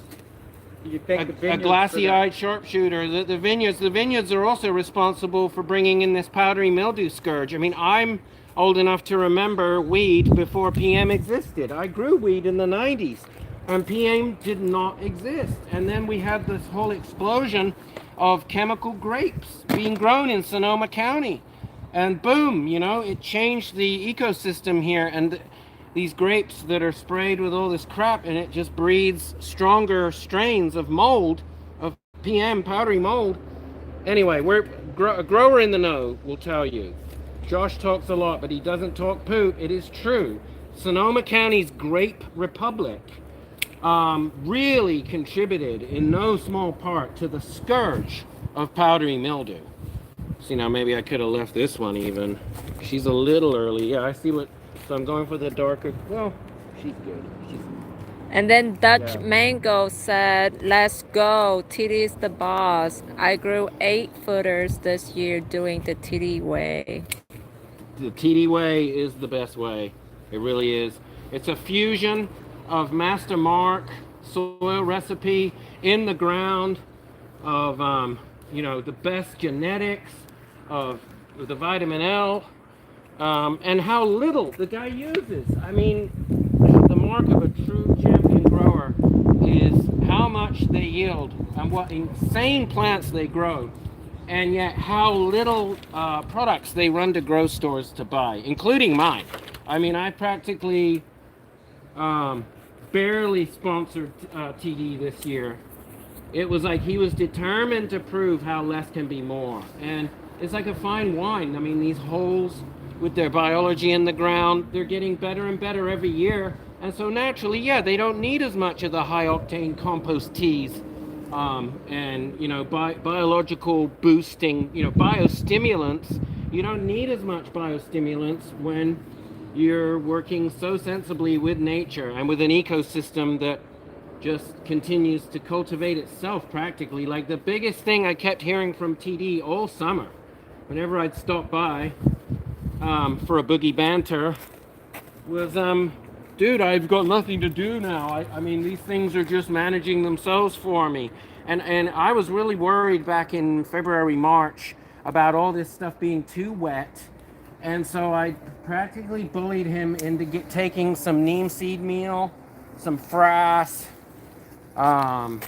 S3: You think the
S2: A
S3: vineyards
S2: glassy-eyed sharpshooter. The vineyards are also responsible for bringing in this powdery mildew scourge. I mean, I'm old enough to remember weed before PM existed. I grew weed in the 90s, and PM did not exist. And then we had this whole explosion of chemical grapes being grown in Sonoma County. And boom, you know, it changed the ecosystem here. And these grapes that are sprayed with all this crap, and it just breeds stronger strains of mold, of PM powdery mold. Anyway, a grower in the know will tell you. Josh talks a lot, but he doesn't talk poop. It is true. Sonoma County's Grape Republic really contributed in no small part to the scourge of powdery mildew. See, now maybe I could have left this one even. She's a little early. Yeah, I see what. So I'm going for the darker. Well, she's good.
S1: And then Dutch
S3: Yeah.
S1: Mango said, let's go, TD's the boss. I grew 8 footers this year doing the TD way.
S2: The TD way is the best way. It really is. It's a fusion of Master Mark soil recipe in the ground of you know, the best genetics of the vitamin L, and how little the guy uses. I mean, the mark of a true champion grower is how much they yield and what insane plants they grow, and yet how little products they run to grow stores to buy, including mine. I mean, I practically barely sponsored TD this year. It was like he was determined to prove how less can be more. And it's like a fine wine. I mean, these holes with their biology in the ground, they're getting better and better every year. And so naturally, yeah, they don't need as much of the high octane compost teas and, you know, biological boosting, you know, biostimulants. You don't need as much biostimulants when you're working so sensibly with nature and with an ecosystem that just continues to cultivate itself practically. Like the biggest thing I kept hearing from TD all summer, whenever I'd stop by for a boogie banter, was, dude, I've got nothing to do now. I mean, these things are just managing themselves for me. And I was really worried back in February, March about all this stuff being too wet. And so I practically bullied him into taking some neem seed meal, some frass, I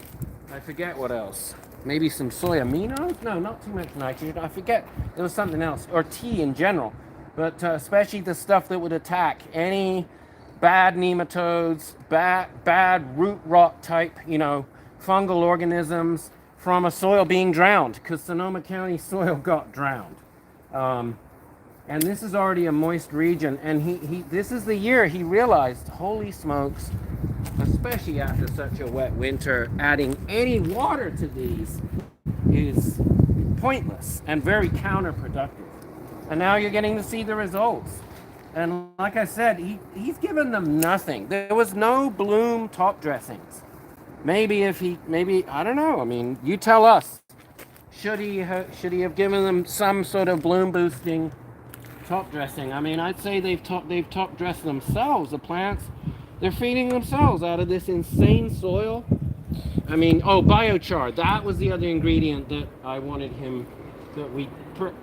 S2: forget what else. Maybe some soy aminos? No, not too much nitrogen. I forget. There was something else. Or tea in general. But especially the stuff that would attack any bad nematodes, bad root rot type, you know, fungal organisms from a soil being drowned. Because Sonoma County soil got drowned. And this is already a moist region. And this is the year he realized, holy smokes, especially after such a wet winter, adding any water to these is pointless and very counterproductive. And now you're getting to see the results. And like I said, he's given them nothing. There was no bloom top dressings. Maybe I don't know. I mean, you tell us. Should he have given them some sort of bloom boosting top dressing? I mean, I'd say they've top dressed themselves. The plants They're feeding themselves out of this insane soil. I mean, oh, biochar. That was the other ingredient that I wanted him, that we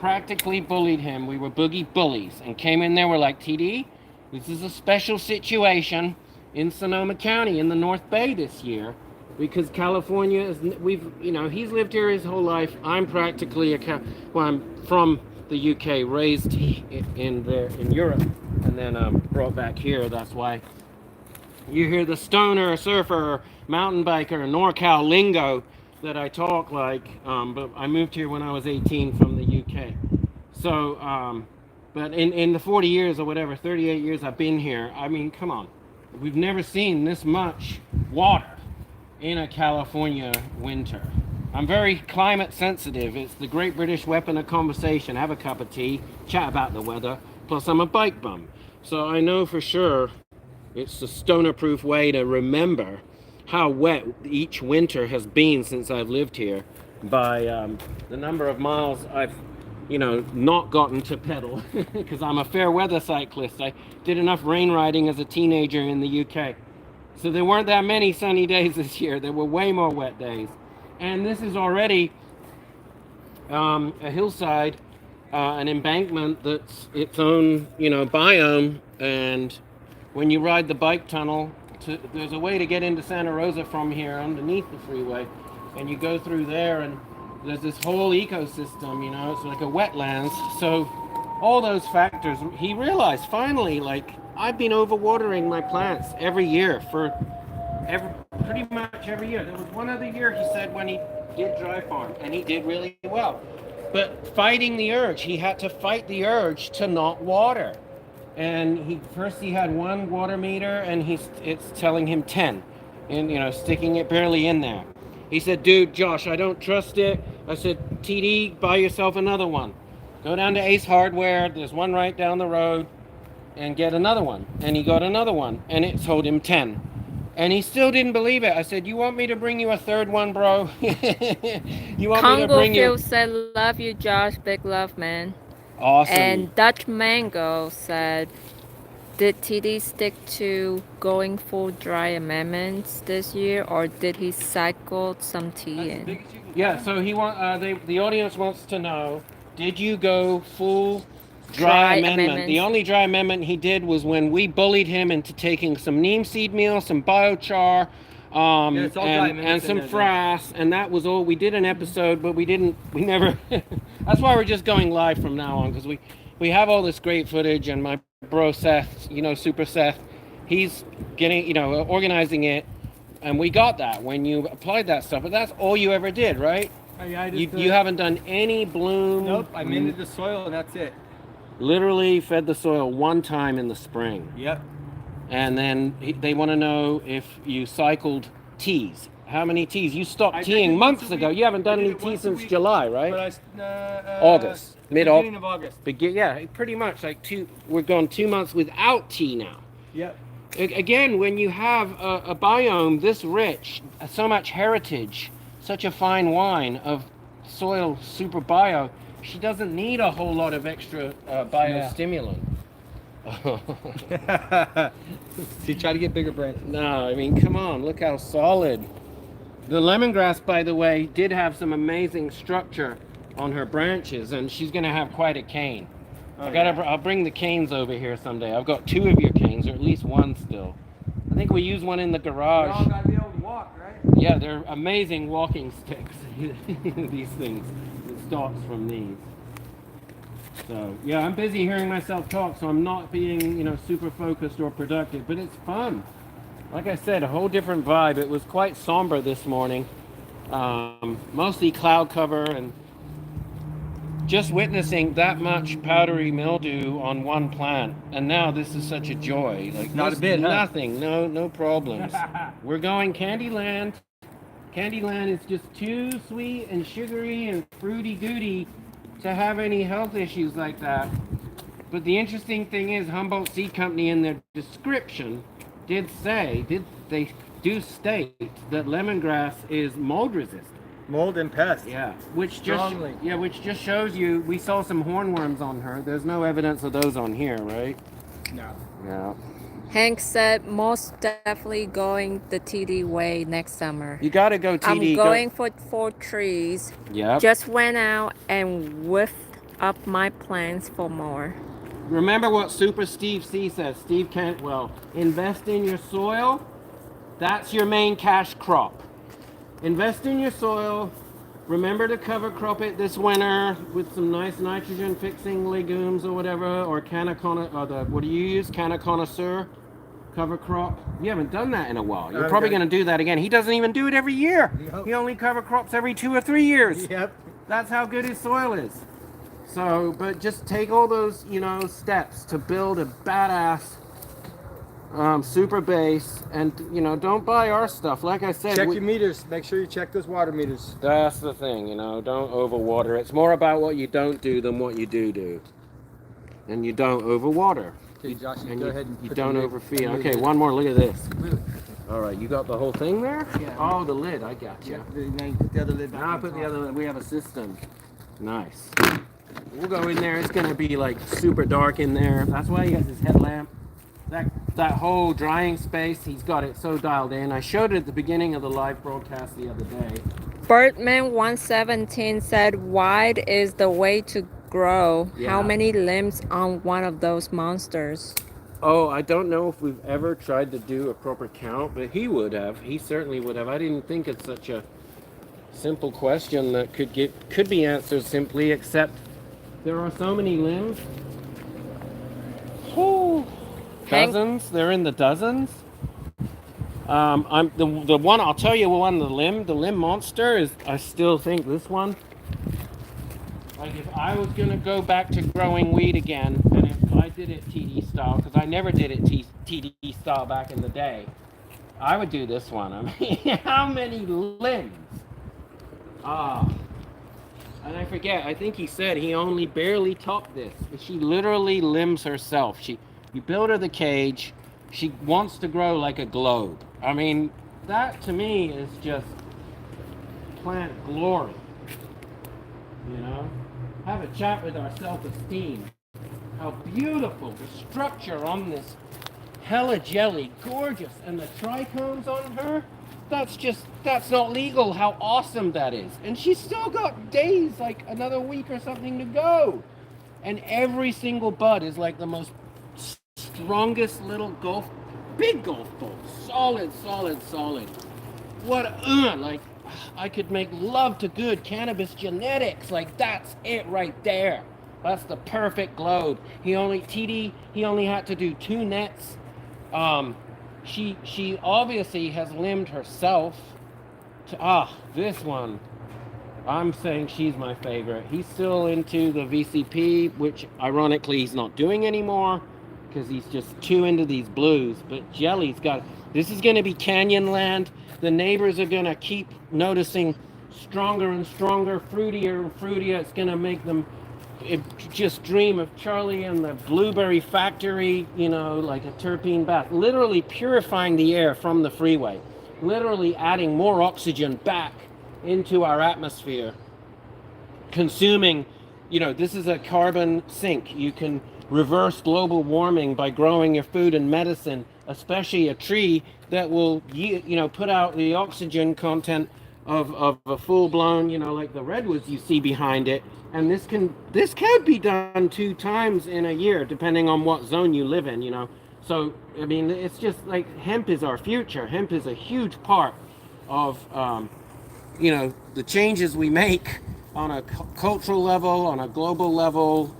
S2: practically bullied him. We were boogie bullies and came in there. We're like, TD, this is a special situation in Sonoma County in the North Bay this year, because California is, he's lived here his whole life. I'm practically I'm from the UK, raised in Europe, and then brought back here. That's why you hear the stoner, surfer, mountain biker, NorCal lingo that I talk like. But I moved here when I was 18 from the UK. So, but in the 40 years or whatever, 38 years I've been here, I mean, come on. We've never seen this much water in a California winter. I'm very climate sensitive. It's the great British weapon of conversation. Have a cup of tea, chat about the weather. Plus I'm a bike bum. So I know for sure it's the stoner-proof way to remember how wet each winter has been since I've lived here by the number of miles I've not gotten to pedal because I'm a fair weather cyclist. I did enough rain riding as a teenager in the UK. So there weren't that many sunny days this year. There were way more wet days. And this is already a hillside, an embankment that's its own, biome. And when you ride the bike tunnel, there's a way to get into Santa Rosa from here underneath the freeway. And you go through there and there's this whole ecosystem, it's like a wetlands. So all those factors, he realized finally, like, I've been overwatering my plants every year pretty much every year. There was one other year, he said, when he did dry farm, and he did really well. But fighting the urge, he had to fight the urge to not water. And he had one water meter, and it's telling him 10, and sticking it barely in there. He said, dude, Josh, I don't trust it. I said, TD, buy yourself another one. Go down to Ace Hardware. There's one right down the road, and get another one. And he got another one, and it told him 10. And he still didn't believe it. I said, you want me to bring you a third one, bro? You want me to bring you?
S1: Congo said, love you, Josh. Big love, man.
S2: Awesome.
S1: And Dutch Mango said, did TD stick to going full dry amendments this year, or did he cycle some tea in?
S2: Yeah, so the audience wants to know, did you go full dry amendment? The only dry amendment he did was when we bullied him into taking some neem seed meal, some biochar, and some frass, and that was all. We did an episode, but we never, that's why we're just going live from now on, because we have all this great footage, and my bro Seth, Super Seth, he's getting, organizing it, and we got that when you applied that stuff, but that's all you ever did, right?
S3: Yeah,
S2: you haven't done any bloom.
S3: Nope, I minted the soil and that's it.
S2: Literally fed the soil one time in the spring.
S3: Yep.
S2: And then they want to know if you cycled teas. How many teas? You stopped teeing months ago. You haven't done any tea since July, right? August.
S3: Beginning of August.
S2: Yeah, pretty much like we're going 2 months without tea now.
S3: Yep.
S2: Again, when you have a biome this rich, so much heritage, such a fine wine of soil super bio, she doesn't need a whole lot of extra biostimulant.
S3: See, try to get bigger branches.
S2: No, I mean, come on, look how solid. The lemongrass, by the way, did have some amazing structure on her branches, and she's going to have quite a cane. I'll bring the canes over here someday. I've got 2 of your canes, or at least 1 still. I think we use one in the garage.
S3: We all got to be able to walk, right?
S2: Yeah, they're amazing walking sticks. These things, the stalks from these. So yeah, I'm busy hearing myself talk, so I'm not being, super focused or productive, but it's fun. Like I said, a whole different vibe. It was quite somber this morning. Mostly cloud cover, and just witnessing that much powdery mildew on one plant. And now this is such a joy. Like,
S3: not a bit,
S2: nothing, no problems. We're going Candyland. Candyland is just too sweet and sugary and fruity gooty to have any health issues like that. But the interesting thing is, Humboldt Seed Company in their description they do state that lemongrass is mold resistant.
S3: Mold and pests.
S2: Yeah, which just shows you, we saw some hornworms on her. There's no evidence of those on here, right?
S3: No.
S2: Yeah.
S1: Hank said most definitely going the TD way next summer.
S2: You got to go
S1: I'm
S2: TD.
S1: going for 4 trees.
S2: Yep.
S1: Just went out and whiffed up my plans for more.
S2: Remember what Super Steve C says. Steve can't, well, invest in your soil. That's your main cash crop. Invest in your soil. Remember to cover crop it this winter with some nice nitrogen fixing legumes or whatever, or what do you use? Canna connoisseur cover crop. You haven't done that in a while. You're probably going to do that again. He doesn't even do it every year.
S3: Yep.
S2: He only cover crops every 2 or 3 years.
S3: Yep.
S2: That's how good his soil is. So, but just take all those, steps to build a badass super base, and don't buy our stuff. Like I said,
S3: Check your meters. Make sure you check those water meters.
S2: that's the thing, don't overwater. It's more about what you don't do than what you do. And you don't overwater.
S3: Okay, Josh,
S2: And
S3: go ahead and
S2: you
S3: put
S2: don't
S3: the lid-
S2: overfeed.
S3: the lid
S2: Okay,
S3: in.
S2: one more. Look at this.
S3: Move it.
S2: All right, you got the whole thing there?
S3: Yeah.
S2: Oh, the lid. I got you.
S3: Now you put the other lid back.
S2: Now I
S3: on
S2: put the
S3: top.
S2: other lid. We have a system. Nice. We'll go in there. It's gonna be like super dark in there. That's why he has his headlamp. That whole drying space, he's got it so dialed in. I showed it at the beginning of the live broadcast the other day.
S1: Birdman117 said wide is the way to grow.
S2: Yeah.
S1: How many limbs on one of those monsters?
S2: Oh, I don't know if we've ever tried to do a proper count, but he would have. He certainly would have. I didn't think it's such a simple question that could be answered simply, except there are so many limbs. Whew.
S1: Hank-
S2: Dozens. They're in the dozens. I'm the one. I'll tell you one. The limb monster is. I still think this one. Like if I was gonna go back to growing weed again, and if I did it TD style, because I never did it TD style back in the day, I would do this one. I mean, how many limbs? And I forget. I think he said he only barely topped this. She literally limbs herself. You build her the cage. She wants to grow like a globe. I mean, that to me is just plant glory. Have a chat with our self-esteem. How beautiful the structure on this hella jelly, gorgeous, and the trichomes on her. That's not legal. How awesome that is. And she's still got days, like another week or something to go. And every single bud is like the most strongest little big golf ball. Solid. Like I could make love to good cannabis genetics. Like that's it right there. That's the perfect globe. He only had to do 2 nets. She obviously has limbed herself. This one. I'm saying she's my favorite. He's still into the VCP, which ironically he's not doing anymore because he's just too into these blues. But Jelly's this is going to be Canyonland. The neighbors are going to keep noticing stronger and stronger, fruitier and fruitier. It's going to make them just dream of Charlie and the blueberry factory, like a terpene bath. Literally purifying the air from the freeway. Literally adding more oxygen back into our atmosphere. Consuming, this is a carbon sink. You can reverse global warming by growing your food and medicine, especially a tree that will, put out the oxygen content of a full-blown, like the redwoods you see behind it. And this can be done 2 times in a year, depending on what zone you live in, So, I mean, it's just like hemp is our future. Hemp is a huge part of, the changes we make on a cultural level, on a global level.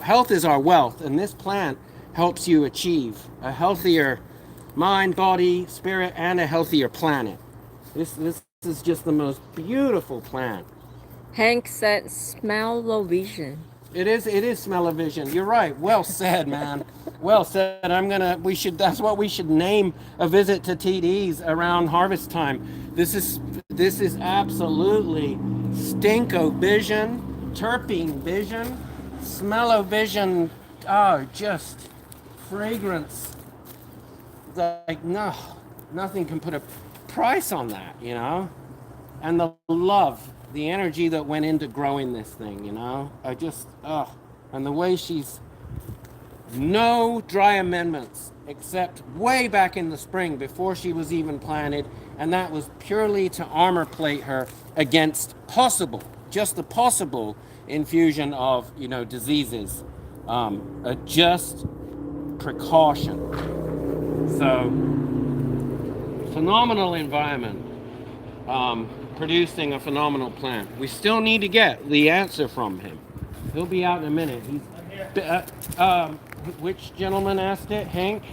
S2: Health is our wealth, and this plant helps you achieve a healthier mind, body, spirit, and a healthier planet. This is just the most beautiful plant.
S1: Hank said smell-o-vision.
S2: It is smell-o-vision. You're right. Well said, man. Well said. That's what we should name a visit to TD's around harvest time. This is absolutely stinko-vision, terpene vision, smell-o-vision. Oh, just fragrance. Like, no, nothing can put a price on that, And the love, the energy that went into growing this thing, I just, and the way she's No dry amendments, except way back in the spring before she was even planted, and that was purely to armor plate her against just the possible infusion of, diseases. Just precaution. So, phenomenal environment, producing a phenomenal plant. We still need to get the answer from him. He'll be out in a minute. Which gentleman asked it? Hank?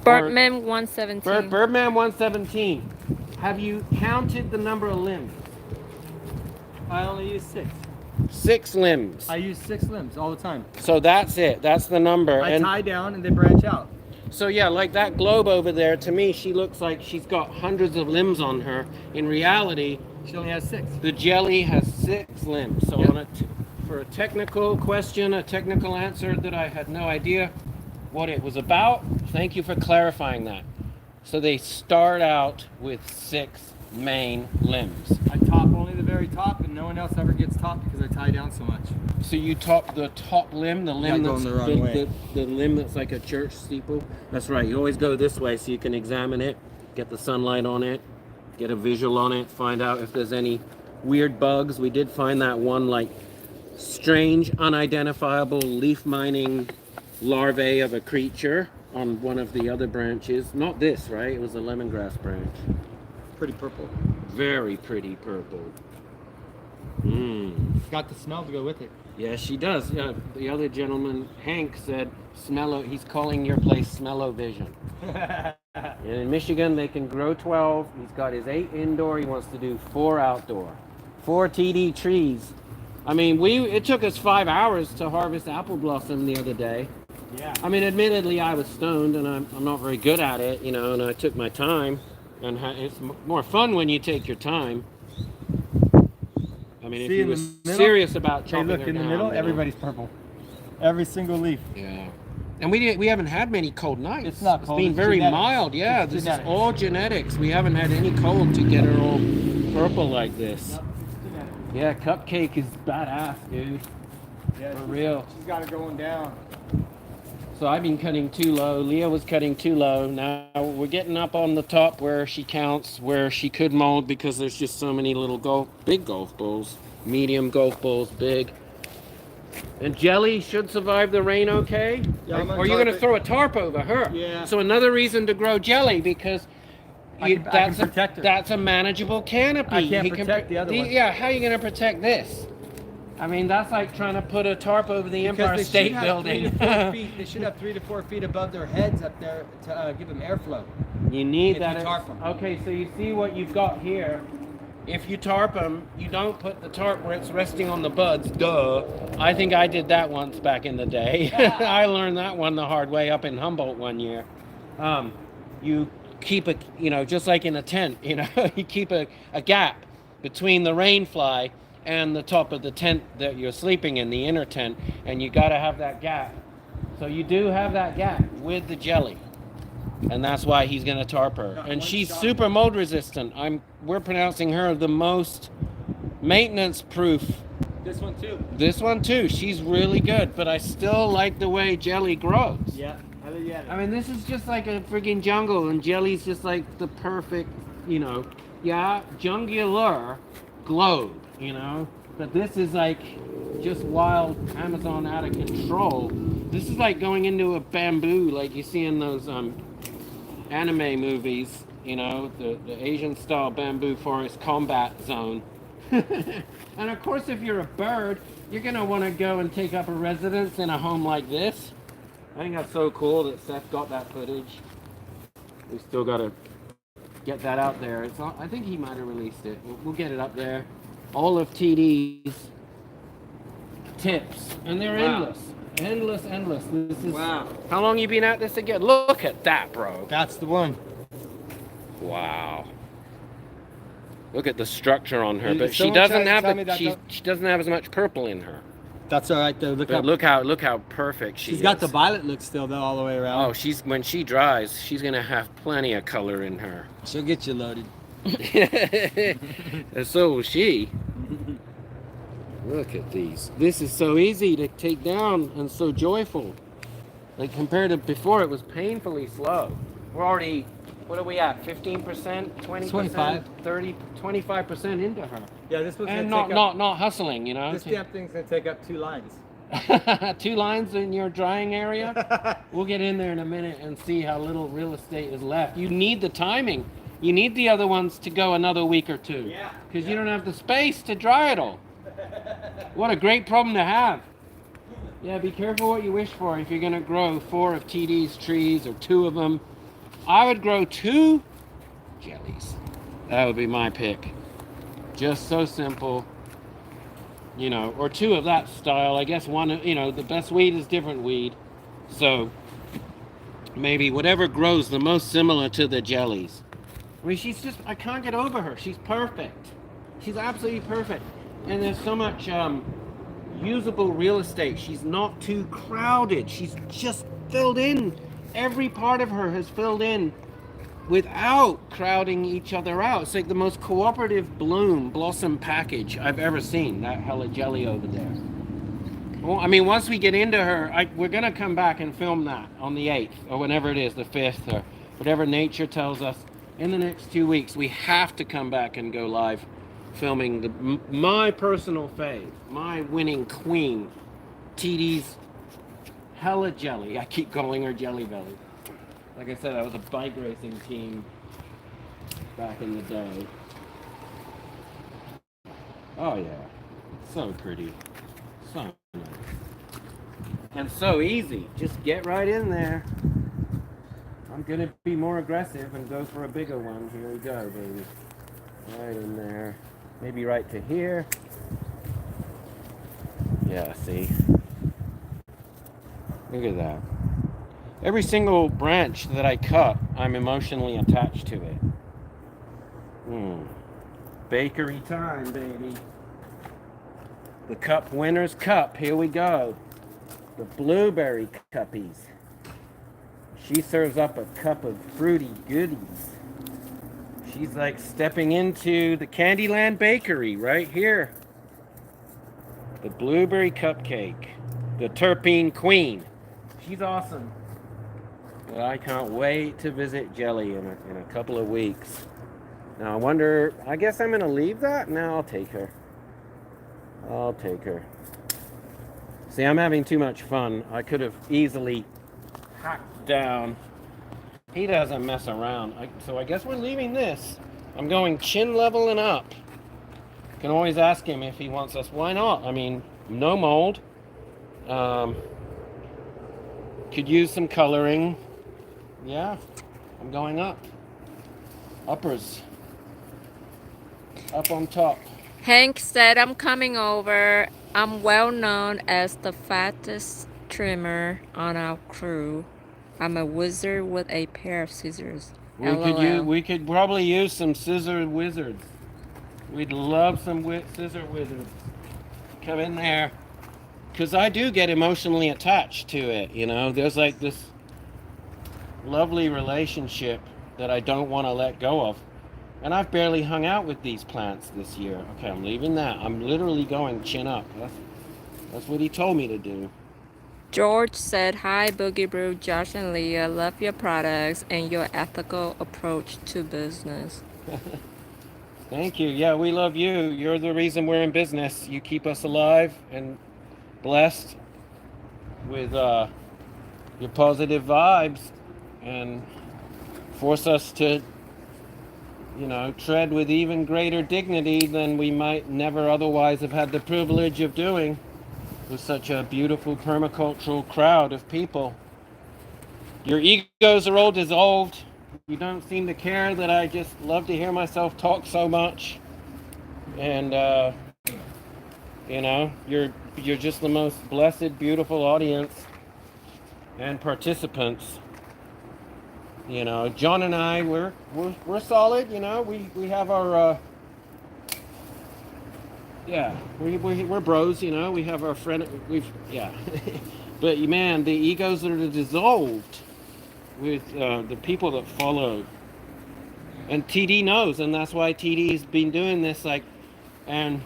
S1: Birdman 117.
S2: Birdman 117. Have you counted the number of limbs?
S3: I only use 6.
S2: 6 limbs.
S3: I use 6 limbs all the time.
S2: So that's it. That's the number.
S3: I tie down and they branch out.
S2: So yeah, like that globe over there, to me, she looks like she's got hundreds of limbs on her. In reality,
S3: she only has 6.
S2: The jelly has 6 limbs. So
S3: yep.
S2: For a technical question, a technical answer that I had no idea what it was about, thank you for clarifying that. So they start out with 6 main limbs.
S3: I top only the very top, and no one else ever gets top because I tie down so much.
S2: So you top the top limb, the limb that's
S3: the wrong way.
S2: The limb that's like a church steeple. That's right. You always go this way so you can examine it, get the sunlight on it, get a visual on it, find out if there's any weird bugs. We did find that one like strange, unidentifiable leaf mining larvae of a creature on one of the other branches. Not this, right? It was a lemongrass branch.
S3: Pretty purple.
S2: Very pretty purple.
S3: Got the smell to go with it.
S2: Yeah, she does. The other gentleman, Hank, said he's calling your place Smell-O-Vision. And in Michigan, they can grow 12. He's got his 8 indoor. He wants to do 4 outdoor. 4 TD trees. I mean, it took us 5 hours to harvest apple blossom the other day.
S3: Yeah.
S2: I mean, admittedly, I was stoned, and I'm not very good at it, and I took my time. And it's more fun when you take your time. I mean, if you were serious about chopping her down.
S3: Hey, look, in the middle, everybody's purple. Every single leaf.
S2: Yeah. And we haven't had many cold nights.
S3: It's not cold.
S2: It's been very
S3: genetics.
S2: mild. Yeah, this
S3: genetics.
S2: is all genetics. We haven't had any cold to get her all purple like this.
S3: Yep.
S2: Yeah, Cupcake is badass, dude.
S3: Yeah,
S2: for real.
S3: She's got it going down.
S2: So I've been cutting too low. Leah was cutting too low. Now we're getting up on the top where she counts, where she could mold, because there's just so many little big golf balls, medium golf balls, big. And Jelly should survive the rain okay?
S3: Yeah,
S2: or you're going to throw a tarp over her.
S3: Yeah.
S2: So another reason to grow Jelly, because
S3: I can protect her.
S2: That's a manageable canopy.
S3: I can't protect the other one.
S2: Yeah, how are you going to protect this? I mean, that's like trying to put a tarp over the Empire State Building.
S3: They should have 3 to 4 feet above their heads up there to give them airflow.
S2: You need that.
S3: You tarp them.
S2: Okay, so you see what you've got here. If you tarp them, you don't put the tarp where it's resting on the buds. Duh. I think I did that once back in the day. I learned that one the hard way up in Humboldt one year. You keep just like in a tent, you keep a gap between the rain fly and the top of the tent that you're sleeping in, the inner tent, and you got to have that gap. So you do have that gap with the Jelly, and that's why he's going to tarp her. And she's super mold resistant. We're pronouncing her the most maintenance proof.
S3: This one too.
S2: This one too. She's really good, but I still like the way Jelly grows.
S3: Yeah.
S2: I mean, this is just like a friggin' jungle, and Jelly's just like the perfect, jungular globe. But this is like just wild Amazon out of control. This is like going into a bamboo, like you see in those anime movies, the Asian style bamboo forest combat zone. And of course, if you're a bird, you're gonna want to go and take up a residence in a home like this. I think that's so cool that Seth got that footage. We still gotta get that out there. I think he might have released it. We'll get it up there. All of TD's tips, and they're endless. This is
S3: wow.
S2: How long you been at this again? Look at that, bro.
S3: That's the one.
S2: Wow. Look at the structure on her, but she
S3: Someone
S2: doesn't
S3: tried to tell me
S2: have
S3: that
S2: she doesn't have as much purple in her.
S3: That's all right though.
S2: Look how perfect she is.
S3: She's got the violet look still though all the way around.
S2: Oh, when she dries, she's gonna have plenty of color in her.
S3: She'll get you loaded.
S2: And so will she. Look at these. This is so easy to take down and so joyful. Like compared to before, it was painfully slow. We're already, what are we at? 15%, 20%,
S3: 25.
S2: 30, 25% into her.
S3: Yeah, this was
S2: And
S3: gonna take up.
S2: not hustling, you know.
S3: This damn thing's gonna take up 2 lines.
S2: 2 lines in your drying area. We'll get in there in a minute and see how little real estate is left. You need the timing. You need the other ones to go another week or 2.
S3: Yeah.
S2: Because you don't have the space to dry it all. What a great problem to have. Yeah, be careful what you wish for if you're going to grow 4 of TD's trees or 2 of them. I would grow 2 jellies. That would be my pick. Just so simple. You know, or 2 of that style. I guess one, you know, the best weed is different weed. So maybe whatever grows the most similar to the jellies. I mean, she's just, I can't get over her. She's perfect. She's absolutely perfect. And there's so much usable real estate. She's not too crowded. She's just filled in. Every part of her has filled in without crowding each other out. It's like the most cooperative blossom package I've ever seen, that hella jelly over there. Well, I mean, once we get into her, we're going to come back and film that on the 8th, or whenever it is, the 5th, or whatever nature tells us. In the next 2 weeks, we have to come back and go live filming my personal fave, my winning queen, TD's hella jelly. I keep calling her Jelly Belly. Like I said, I was a bike racing team back in the day. Oh yeah, so pretty, so nice, and so easy. Just get right in there. I'm gonna be more aggressive and go for a bigger one. Here we go, baby. Right in there. Maybe right to here. Yeah, see? Look at that. Every single branch that I cut, I'm emotionally attached to it. Bakery time, baby. The cup winner's cup. Here we go. The blueberry cuppies. She serves up a cup of fruity goodies. She's like stepping into the Candyland Bakery right here. The blueberry cupcake. The terpene queen. She's awesome. But I can't wait to visit Jelly in a couple of weeks. Now I wonder, I guess I'm going to leave that? No, I'll take her. I'll take her. See, I'm having too much fun. I could have easily hacked down. He doesn't mess around. So I guess we're leaving this. I'm going chin level and up. Can always ask him if he wants us. Why not? I mean, no mold. Could use some coloring. Yeah, I'm going up. Uppers. Up on top.
S1: Hank said, I'm coming over. I'm well known as the fattest trimmer on our crew. I'm a wizard with a pair of scissors.
S2: We could probably use some scissor wizards. We'd love some scissor wizards. Come in there. Because I do get emotionally attached to it, you know. There's like this lovely relationship that I don't want to let go of. And I've barely hung out with these plants this year. Okay, I'm leaving that. I'm literally going chin up. That's what he told me to do.
S1: George said, hi, Boogie Brew, Josh and Leah. Love your products and your ethical approach to business.
S2: Thank you. Yeah, we love you. You're the reason we're in business. You keep us alive and blessed with your positive vibes and force us to, you know, tread with even greater dignity than we might never otherwise have had the privilege of doing with such a beautiful permacultural crowd of people. Your egos are all dissolved. You don't seem to care that I just love to hear myself talk so much. And, you know, you're just the most blessed, beautiful audience and participants. You know, John and I, we're solid. You know, we have our yeah, we're bros. You know, we have our friend. But man, the egos that are dissolved with the people that follow, and TD knows, and that's why TD's been doing this. Like, and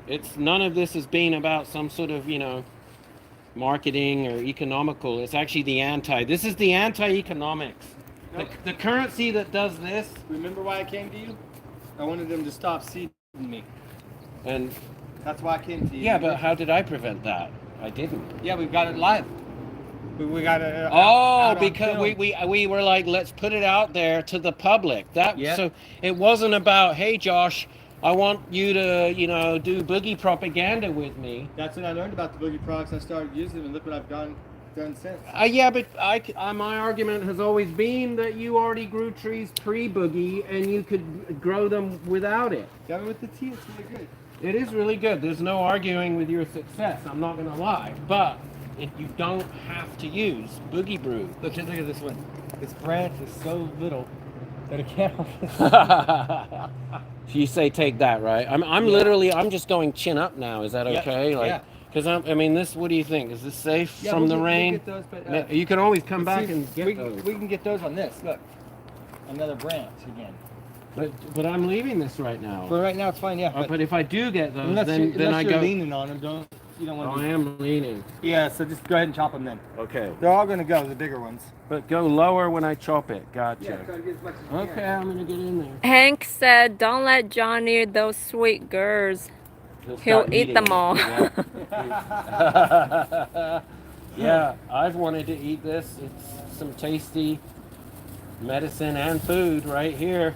S2: it's none of this has been about some sort of, you know, marketing or economical. It's actually the anti. This is the anti-economics. The currency that does this.
S3: Remember why I came to you? I wanted them to stop seeding me.
S2: And
S3: that's why I came to you.
S2: Yeah, but how did I prevent that? I didn't.
S3: Yeah, we've got it live. We got it.
S2: Because we were like, let's put it out there to the public. So it wasn't about, hey Josh, I want you to, do boogie propaganda with me.
S3: That's when I learned about the boogie products. I started using them, and look what I've done since.
S2: Yeah, but my argument has always been that you already grew trees pre-boogie, and you could grow them without it.
S3: Got me with the tea. It's really good.
S2: It is really good. There's no arguing with your success. I'm not going to lie, but if you don't have to use boogie brew.
S3: Look at this one. This branch is so little that it can't.
S2: You say take that, right? I'm literally, I'm just going chin up now. Is that okay? Because this. What do you think? Is this safe from the rain?
S3: We'll get those, but,
S2: you can always come back and get those.
S3: We can get those on this. Look, another branch again.
S2: But I'm leaving this right now.
S3: But right now it's fine, yeah.
S2: But if I do get those,
S3: unless
S2: then I
S3: you're
S2: go.
S3: leaning on them, you don't want to.
S2: I am leaning.
S3: Yeah, so just go ahead and chop them then.
S2: Okay.
S3: They're all going to go, the bigger ones.
S2: But go lower when I chop it. Gotcha.
S3: Yeah, try to get as much as you
S2: Okay, I'm gonna get in there.
S1: Hank said, "Don't let John eat those sweet girls. He'll eat them all."
S2: Yeah, I've wanted to eat this. It's some tasty medicine and food right here.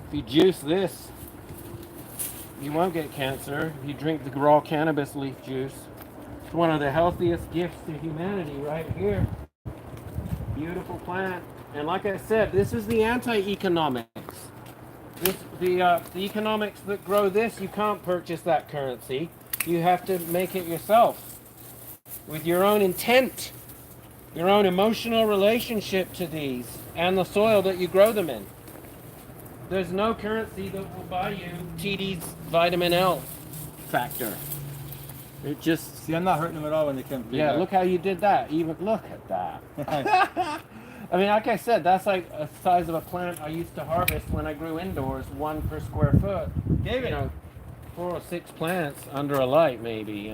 S2: If you juice this, you won't get cancer. If you drink the raw cannabis leaf juice, it's one of the healthiest gifts to humanity right here. Beautiful plant. And like I said, this is the anti-economics. The economics that grow this, you can't purchase that currency. You have to make it yourself with your own intent, your own emotional relationship to these and the soil that you grow them in. There's no currency that will buy you TD's vitamin L factor. It just...
S3: See, I'm not hurting them at all when they come through.
S2: Yeah, look how you did that. Even look at that. Like I said, that's like a size of a plant I used to harvest when I grew indoors, 1 per square foot.
S3: David.
S2: 4 or 6 plants under a light, maybe.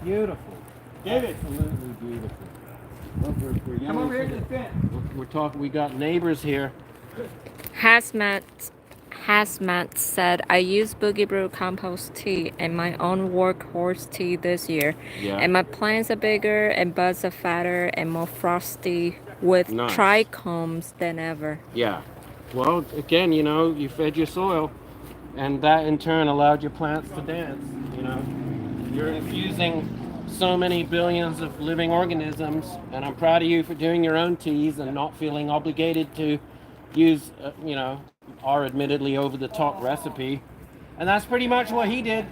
S2: Beautiful.
S3: David.
S2: Absolutely beautiful. Look, we're
S3: come over here to the fence.
S2: We're talking. We got neighbors here.
S1: Hazmat said, "I use Boogie Brew compost tea and my own workhorse tea this year, and my plants are bigger and buds are fatter and more frosty with trichomes than ever." Yeah.
S2: Well, again, you fed your soil, and that in turn allowed your plants to dance. You're infusing so many billions of living organisms, and I'm proud of you for doing your own teas and not feeling obligated to use, our admittedly over-the-top recipe. And that's pretty much what he did.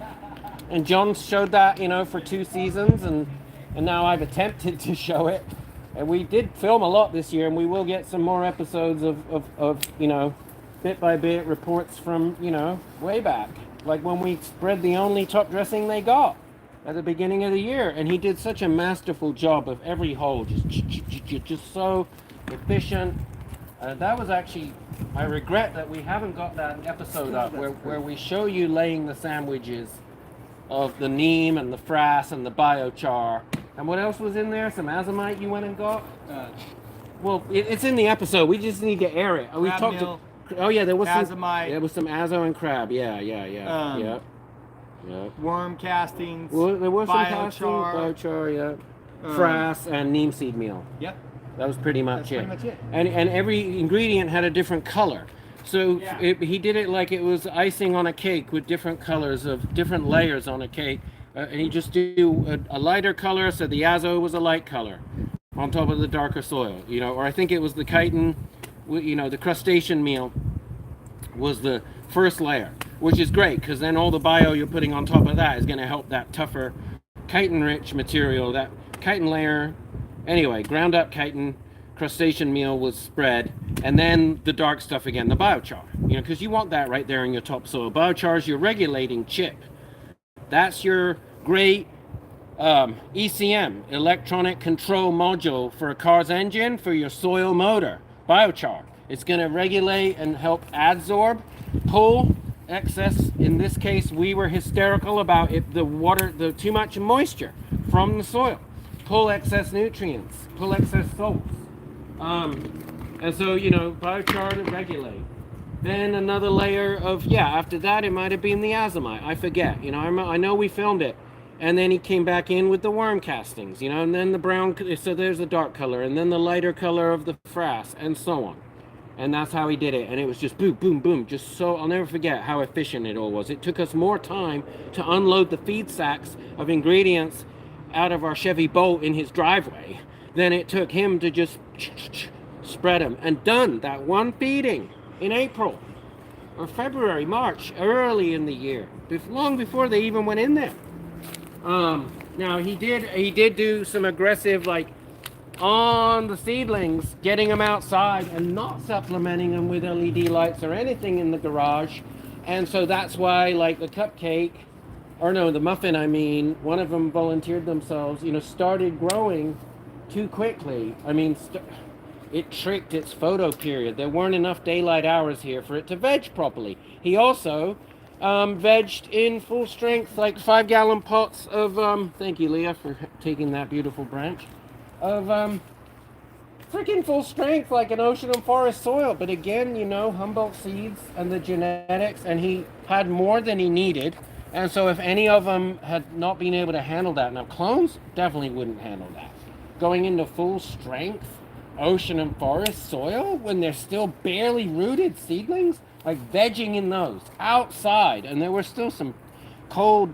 S2: And John showed that, for 2 seasons, and now I've attempted to show it. And we did film a lot this year, and we will get some more episodes of bit-by-bit reports from, way back. Like when we spread the only top dressing they got at the beginning of the year. And he did such a masterful job of every hole, just so efficient. That was actually, I regret that we haven't got that episode up where we show you laying the sandwiches of the neem and the frass and the biochar. And what else was in there? Some azomite you went and got? Well, it's in the episode. We just need to air it. We talked to, there was
S3: azomite.
S2: There was some azo and crab. Yeah.
S3: Worm castings.
S2: Well, there was
S3: biochar.
S2: some biochar, frass and neem seed meal.
S3: Yep.
S2: That was pretty much it.
S3: Pretty much it.
S2: And every ingredient had a different color. So he did it like it was icing on a cake with different colors of different layers on a cake. And he just do a lighter color, so the azo was a light color on top of the darker soil. Or I think it was the chitin, the crustacean meal was the first layer, which is great because then all the bio you're putting on top of that is going to help that tougher chitin-rich material, that chitin layer. Anyway, ground up chitin, crustacean meal was spread, and then the dark stuff again, the biochar. Because you want that right there in your topsoil. Biochar is your regulating chip. That's your great ECM, electronic control module for a car's engine, for your soil motor. Biochar. It's going to regulate and help adsorb, pull excess. In this case, we were hysterical about the too much moisture from the soil. pull excess nutrients, pull excess salts. And so, you know, biochar to regulate. Then another layer of, after that it might have been the azomite. I forget, you know, I know we filmed it. And then he came back in with the worm castings, you know, and then the brown, so there's the dark color, and then the lighter color of the frass, and so on. And that's how he did it. And it was just boom, boom, boom. Just so, I'll never forget how efficient it all was. It took us more time to unload the feed sacks of ingredients out of our Chevy Bolt in his driveway than it took him to just spread them. And done that one feeding in April or February, March, early in the year, long before they even went in there. Now he did do some aggressive, like, on the seedlings, getting them outside and not supplementing them with LED lights or anything in the garage. And so that's why, like, the Cupcake, or no, the muffin, I mean, one of them volunteered themselves, you know, started growing too quickly. I mean, it tricked its photo period. There weren't enough daylight hours here for it to veg properly. He also vegged in full strength, like 5-gallon pots of, thank you, Leah, for taking that beautiful branch, of freaking full strength, like an ocean and forest soil. But again, you know, Humboldt seeds and the genetics, and he had more than he needed. And so if any of them had not been able to handle that, now clones definitely wouldn't handle that. Going into full strength ocean and forest soil when they're still barely rooted seedlings, like vegging in those outside, and there were still some cold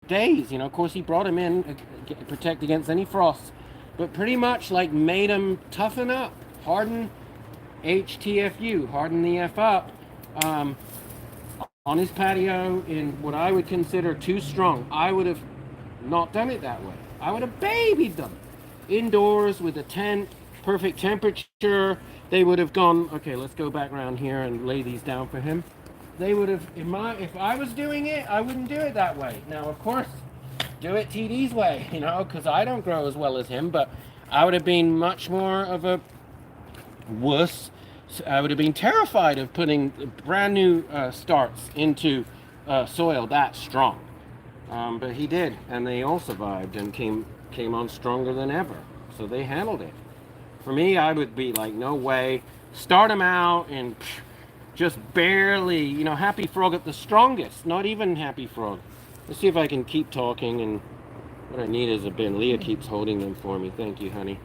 S2: days, you know. Of course, he brought them in to protect against any frost, but pretty much like made them toughen up, harden, HTFU, harden the F up, on his patio in what I would consider too strong. I would have not done it that way. I would have babied them indoors with a tent, perfect temperature. They would have gone, okay, let's go back around here and lay these down for him. They would have, if I was doing it, I wouldn't do it that way. Now, of course, do it TD's way, you know, because I don't grow as well as him, but I would have been much more of a wuss. I would have been terrified of putting brand new starts into soil that strong. But he did, and they all survived and came on stronger than ever. So they handled it. For me, I would be like, no way. Start them out and just barely, you know, Happy Frog at the strongest. Not even Happy Frog. Let's see if I can keep talking, and what I need is a bin. Leah keeps holding them for me. Thank you, honey.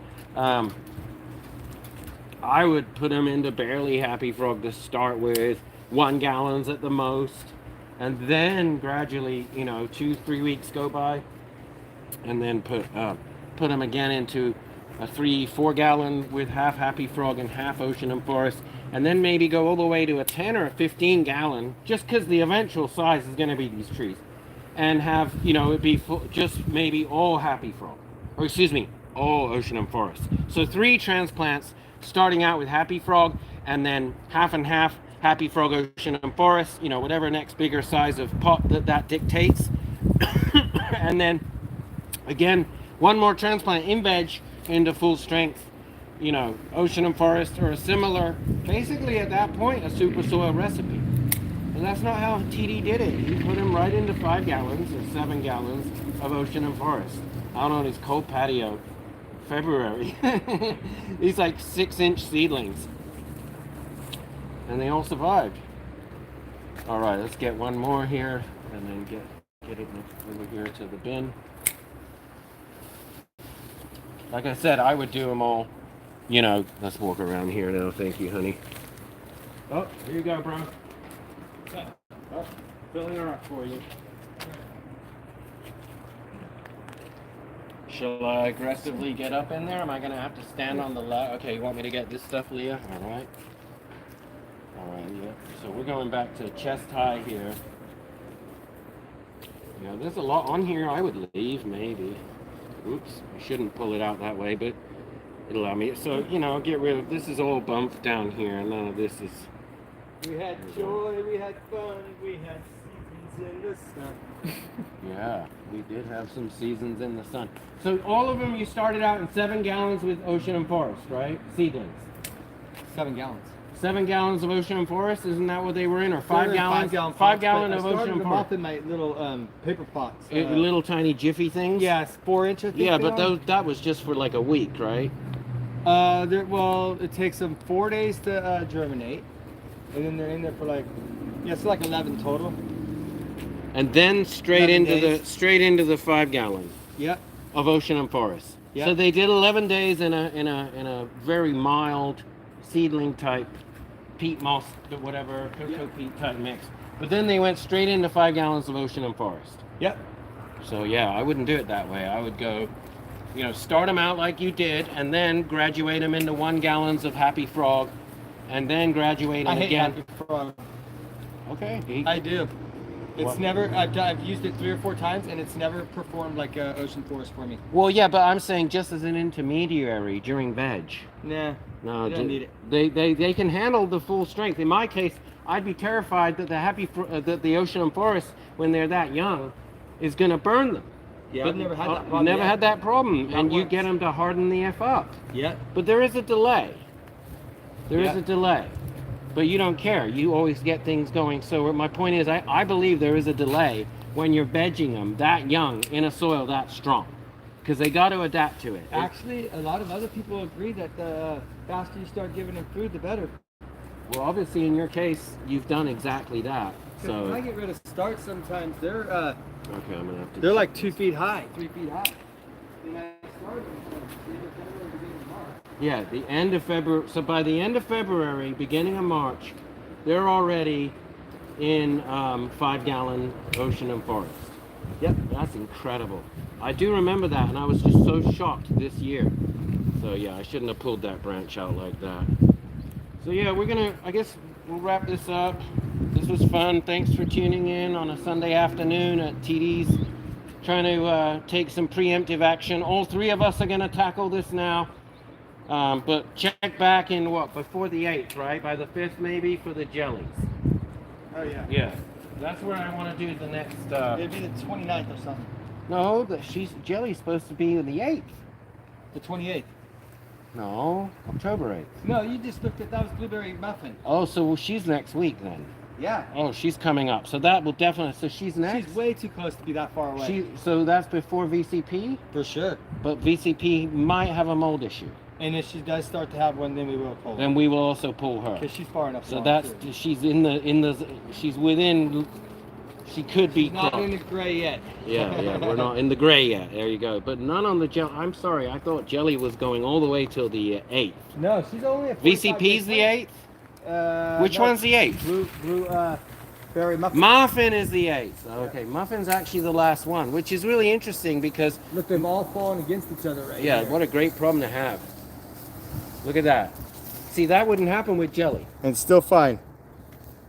S2: I would put them into barely Happy Frog to start with, 1 gallons at the most, and then gradually, you know, 2-3 weeks go by, and then put them again into a 3-4 gallon with half Happy Frog and half Ocean and Forest, and then maybe go all the way to a 10 or a 15 gallon, just because the eventual size is going to be these trees, and have, you know, it be just maybe all Happy Frog, or excuse me, all Ocean and Forest. So 3 transplants, starting out with Happy Frog, and then half and half Happy Frog, Ocean and Forest, you know, whatever next bigger size of pot that dictates. And then again, 1 more transplant in veg into full strength, you know, Ocean and Forest, or a similar, basically at that point, a super soil recipe. And that's not how TD did it. He put him right into 5 gallons or 7 gallons of Ocean and Forest out on his cold patio. February. These like 6-inch seedlings, and they all survived. All right, let's get 1 more here, and then get it over here to the bin. Like I said, I would do them all, you know. Let's walk around here now. Thank you, honey. Oh, here you go, bro. Oh, filling her up for you. Shall I aggressively get up in there? Am I going to have to stand on the ladder? Okay, you want me to get this stuff, Leah? All right. All right, yeah. So we're going back to chest high here. Yeah, there's a lot on here. I would leave, maybe. Oops, I shouldn't pull it out that way, but it'll allow me. So, you know, get rid of, this is all bumped down here. None of this is...
S3: We had joy, we had fun, we had seasons in the sun.
S2: Yeah, we did have some seasons in the sun. So all of them, you started out in 7 gallons with Ocean and Forest, right? Seedlings.
S3: 7 gallons.
S2: 7 gallons of Ocean and Forest, isn't that what they were in? Or
S3: They're
S2: 5
S3: in
S2: gallons?
S3: 5 gallon
S2: 5
S3: pots,
S2: gallon
S3: but
S2: of
S3: I
S2: Ocean
S3: started
S2: and
S3: them
S2: Forest.
S3: off in my little paper pots.
S2: Little tiny jiffy things?
S3: Yes, 4-inch. I think
S2: Yeah,
S3: they
S2: but
S3: are.
S2: that was just for like a week, right?
S3: Well, it takes them 4 days to germinate, and then they're in there for like, it's like 11 total.
S2: And then straight
S3: 11
S2: into
S3: days.
S2: the 5 gallon
S3: Yep.
S2: of Ocean and Forest.
S3: Yep.
S2: So they did 11 days in a very mild seedling type peat moss, whatever, cocoa peat type mix. But then they went straight into 5 gallons of Ocean and Forest.
S3: Yep.
S2: So yeah, I wouldn't do it that way. I would go, start them out like you did, and then graduate them into 1 gallons of Happy Frog, and then graduate them
S3: I hate
S2: again.
S3: Happy Frog.
S2: Okay.
S3: I do. It's
S2: What?
S3: never. I've used it 3 or 4 times, and it's never performed like Ocean Forest for me.
S2: Well, yeah, but I'm saying just as an intermediary during veg.
S3: Nah.
S2: No,
S3: You don't need it.
S2: They can handle the full strength. In my case, I'd be terrified that that the Ocean and Forest, when they're that young, is going to burn them.
S3: Yeah,
S2: But
S3: I've never had that problem.
S2: Never
S3: yet.
S2: had that problem,
S3: Not
S2: and you
S3: once.
S2: get them to harden the F up.
S3: Yeah.
S2: But there is a delay. There is
S3: Yeah.
S2: a delay. But you don't care. You always get things going. So my point is, I believe there is a delay when you're vegging them that young in a soil that strong, because they got to adapt to it.
S3: Actually, a lot of other people agree that the faster you start giving them food, the better.
S2: Well, obviously, in your case, you've done exactly that.
S3: 'Cause
S2: So
S3: when I get rid of starts, sometimes they're
S2: okay, I'm gonna have to.
S3: they're like 2 feet high, 3 feet high. And I started them from beginning of March.
S2: Yeah, the end of February. So by the end of February, beginning of March, they're already in 5 gallon Ocean and Forest.
S3: Yep.
S2: That's incredible. I do remember that, and I was just so shocked this year. So yeah, I shouldn't have pulled that branch out like that. So yeah, I guess we'll wrap this up. This was fun. Thanks for tuning in on a Sunday afternoon at TD's. Trying to take some preemptive action. All 3 of us are going to tackle this now. But check back in before the 8th, right? By the 5th maybe for the jellies.
S3: Oh yeah.
S2: Yeah, that's where I want to do the next.
S3: It'd be the 29th or something.
S2: No, jelly's supposed to be the 8th.
S3: The 28th.
S2: No, October 8th.
S3: No, you just looked at that was blueberry muffin.
S2: Oh, so she's next week then.
S3: Yeah.
S2: Oh, she's coming up. So that will definitely. So she's next.
S3: She's way too close to be that far away.
S2: So that's before VCP.
S3: For sure.
S2: But VCP might have a mold issue.
S3: And if she does start to have one, then we will pull her.
S2: Then we will also pull her.
S3: Because she's far enough
S2: So
S3: along,
S2: that's
S3: too.
S2: she's she's within. She could be.
S3: She's not
S2: close.
S3: in the gray yet.
S2: Yeah, we're not in the gray yet. There you go. But none on the jelly. I'm sorry, I thought jelly was going all the way till the 8th.
S3: No, she's only a
S2: VCP's the 8th? Which one's the 8th?
S3: Blueberry muffin.
S2: Muffin is the 8th. Okay, Muffin's actually the last one, which is really interesting because,
S3: Look, they've all fallen against each other right
S2: yeah,
S3: here.
S2: what a great problem to have. Look at that. See, that wouldn't happen with jelly.
S3: And it's still fine.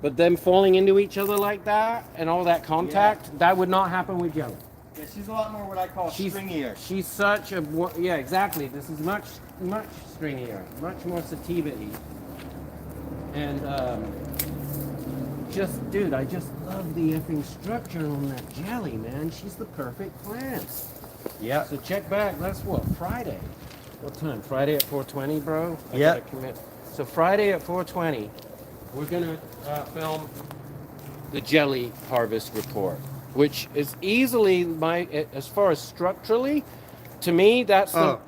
S2: But them falling into each other like that and all that contact, that would not happen with jelly.
S3: Yeah, she's a lot more what I call stringier.
S2: She's such a, yeah, exactly. This is much stringier, much more sativa-y. And dude, I just love the effing structure on that jelly, man. She's the perfect plant.
S3: Yeah.
S2: So check back. That's what, Friday? What time? Friday at 4:20, bro? I
S3: Yeah.
S2: gotta commit. So Friday at 4:20, we're gonna film the jelly harvest report, which is easily as far as structurally, to me, that's the.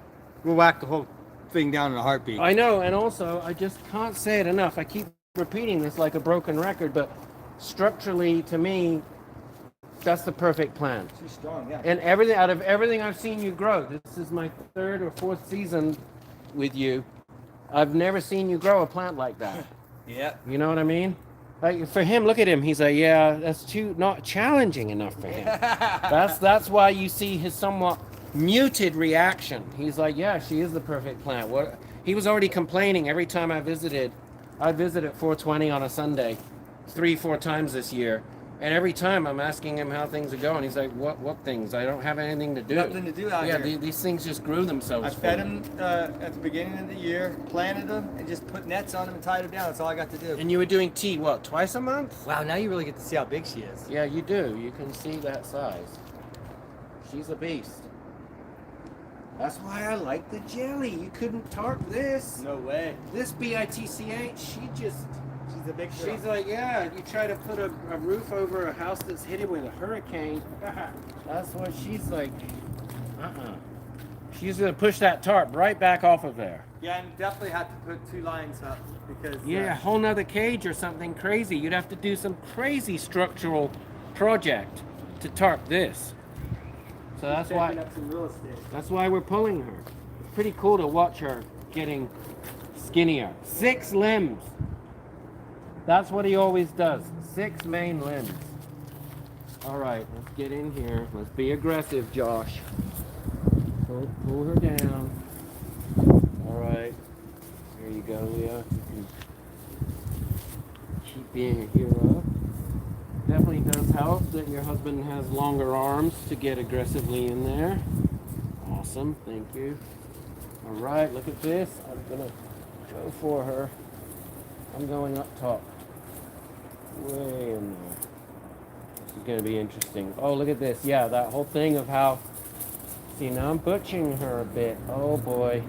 S3: We'll whack the whole thing down in a heartbeat.
S2: I know, and also I just can't say it enough. I keep repeating this like a broken record, but structurally, to me, that's the perfect plant.
S3: She's strong, yeah.
S2: And out of everything I've seen you grow, this is my 3rd or 4th season with you. I've never seen you grow a plant like that.
S3: Yeah.
S2: You know what I mean? Like for him, look at him. He's like, yeah, that's too not challenging enough for him. That's why you see his somewhat muted reaction. He's like, yeah, she is the perfect plant. What? He was already complaining every time I visited. I visited 420 on a Sunday, 3-4 times this year. And every time I'm asking him how things are going, he's like, what things? I don't have anything to do.
S3: Nothing to do out here.
S2: Yeah, these things just grew themselves.
S3: I fed him at the beginning of the year, planted them, and just put nets on them and tied them down. That's all I got to do.
S2: And you were doing tea, what, twice a month?
S3: Wow, now you really get to see how big she is.
S2: Yeah, you do. You can see that size. She's a beast. That's why I like the jelly. You couldn't tarp this.
S3: No way.
S2: This BITCH,
S3: She's a big girl.
S2: she's like, yeah, you try to put a roof over a house that's hit with a hurricane. That's what she's like. She's gonna push that tarp right back off of there.
S3: Yeah, and definitely have to put 2 lines up because
S2: Yeah, a whole nother cage or something crazy. You'd have to do some crazy structural project to tarp this. So that's why
S3: up some real estate.
S2: that's why we're pulling her. It's pretty cool to watch her getting skinnier. 6 limbs. That's what he always does. 6 main limbs. All right, let's get in here. Let's be aggressive, Josh. Pull her down. All right. There you go, Leah. You can keep being a hero. Definitely does help that your husband has longer arms to get aggressively in there. Awesome, thank you. All right, look at this. I'm gonna go for her. I'm going up top. Way in there. This is gonna be interesting. Oh, look at this. Yeah, that whole thing of how, see, now I'm butching her a bit. Oh boy.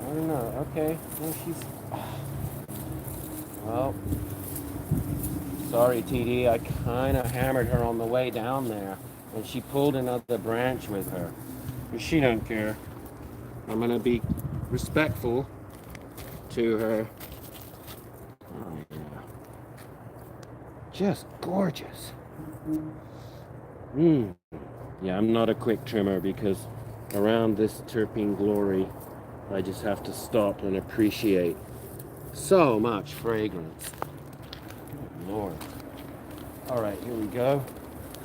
S2: I don't know. Okay. No, she's. Well, sorry, TD. I kind of hammered her on the way down there, and she pulled another branch with her. But she don't care. I'm gonna be respectful to her. Oh yeah. Just gorgeous. Yeah, I'm not a quick trimmer because around this terpene glory, I just have to stop and appreciate so much fragrance. Good Lord. All right, here we go.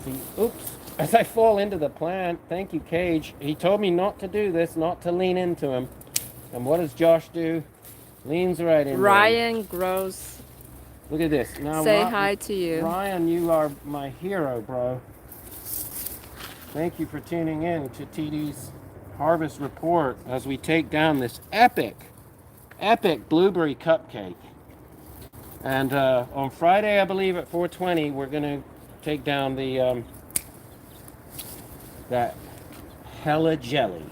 S2: See, oops, as I fall into the plant, thank you, Cage. He told me not to do this, not to lean into him. And what does Josh do? Leans right in.
S1: Ryan grows.
S2: Look at this. Now,
S1: Say hi to you.
S2: Ryan, you are my hero, bro. Thank you for tuning in to TD's Harvest Report as we take down this epic blueberry cupcake. And on Friday, I believe at 4:20, we're gonna take down the that hella jelly.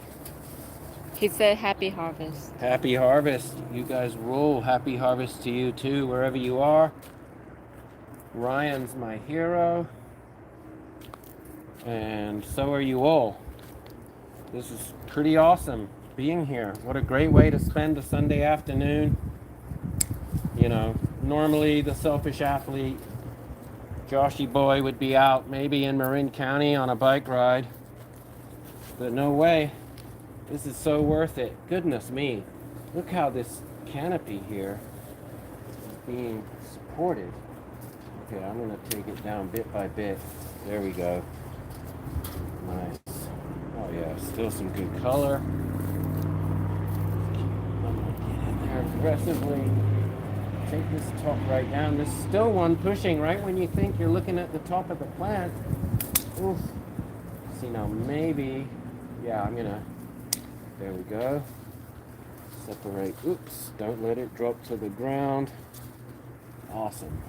S1: He said happy harvest.
S2: Happy harvest. You guys rule. Happy harvest to you too, wherever you are. Ryan's my hero. And so are you all. This is pretty awesome being here. What a great way to spend a Sunday afternoon. You know, normally the selfish athlete, Joshy boy, would be out maybe in Marin County on a bike ride. But no way. This is so worth it. Goodness me. Look how this canopy here is being supported. Okay, I'm going to take it down bit by bit. There we go. Nice. Oh yeah, still some good color. I'm going to get in there aggressively. Take this top right down. There's still one pushing right when you think you're looking at the top of the plant. Oof. See now, maybe, yeah, I'm going to, there we go. Separate. Oops. Don't let it drop to the ground. Awesome.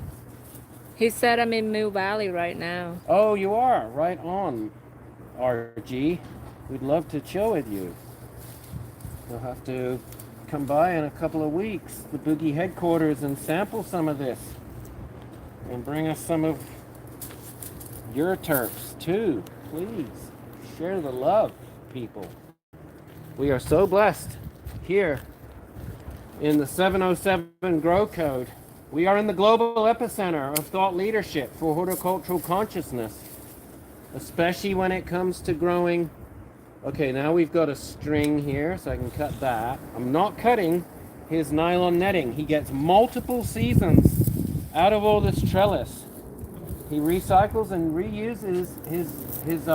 S1: He said I'm in Mill Valley right now.
S2: Oh, you are? Right on, RG. We'd love to chill with you. We'll have to come by in a couple of weeks, the Boogie headquarters, and sample some of this. And bring us some of your terps, too. Please. Share the love, people. We are so blessed here in the 707 Grow Code. We are in the global epicenter of thought leadership for horticultural consciousness, especially when it comes to growing. Okay, now we've got a string here, so I can cut that. I'm not cutting his nylon netting. He gets multiple seasons out of all this trellis. He recycles and reuses his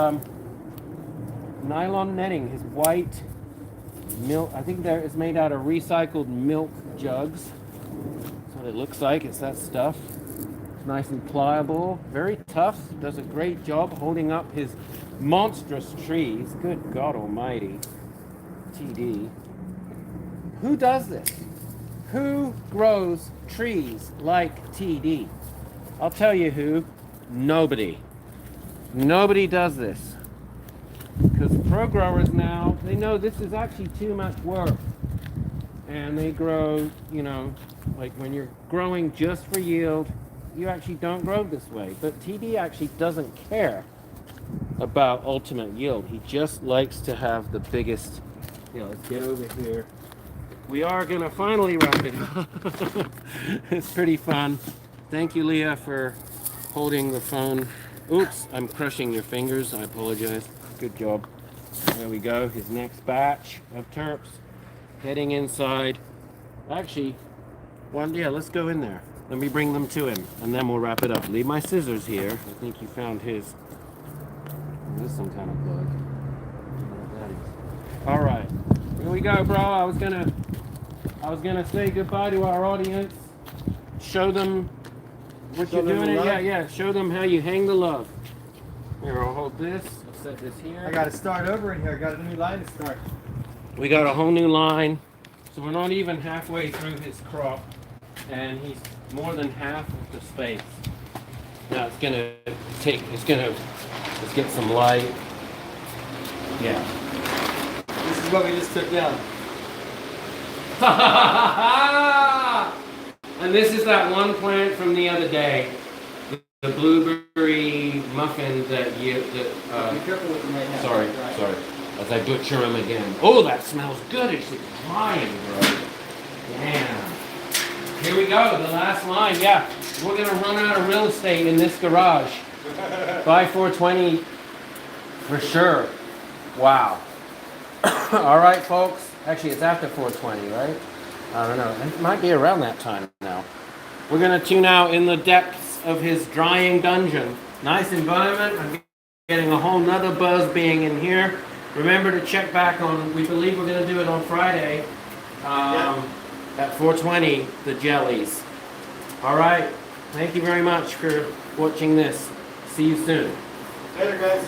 S2: nylon netting, his white milk. I think that is made out of recycled milk jugs. That's what it looks like. It's that stuff. It's nice and pliable, very tough. Does a great job holding up his monstrous trees. Good God Almighty. TD. Who does this? Who grows trees like TD? I'll tell you who. Nobody. Nobody does this. Because pro growers now, they know this is actually too much work. And they grow, you know, like when you're growing just for yield, you actually don't grow this way. But TD actually doesn't care about ultimate yield. He just likes to have the biggest, you know, let's get over here. We are gonna finally wrap it up. It's pretty fun. Thank you, Leah, for holding the phone. Oops, I'm crushing your fingers. I apologize. Good job. There we go. His next batch of terps heading inside. Actually, yeah, let's go in there. Let me bring them to him, and then we'll wrap it up. Leave my scissors here. I think you found his. There's some kind of bug. All right, here we go, bro. I was gonna say goodbye to our audience. Show them what you're doing. Yeah. Show them how you hang the love. Here, I'll hold this. I'll set this here.
S3: I got to start over in here. I got a new line to start.
S2: We got a whole new line, so we're not even halfway through his crop, and he's more than half of the space. Now let's get some light. Yeah.
S3: This is what we just took down.
S2: And this is that one plant from the other day, the blueberry muffin that
S3: Be careful with them right now.
S2: sorry, as I butcher them again. Oh, that smells good. It's flying, bro. Damn. Here we go, the last line. Yeah, we're gonna run out of real estate in this garage. By 420 for sure. Wow. All right, folks. Actually, it's after 420, right? I don't know. It might be around that time now. We're gonna tune out in the depths of his drying dungeon. Nice environment. I'm getting a whole nother buzz being in here. Remember to check back on, we believe we're gonna do it on Friday. At 420, the jellies. All right. Thank you very much for watching this. See you soon.
S3: Later, guys.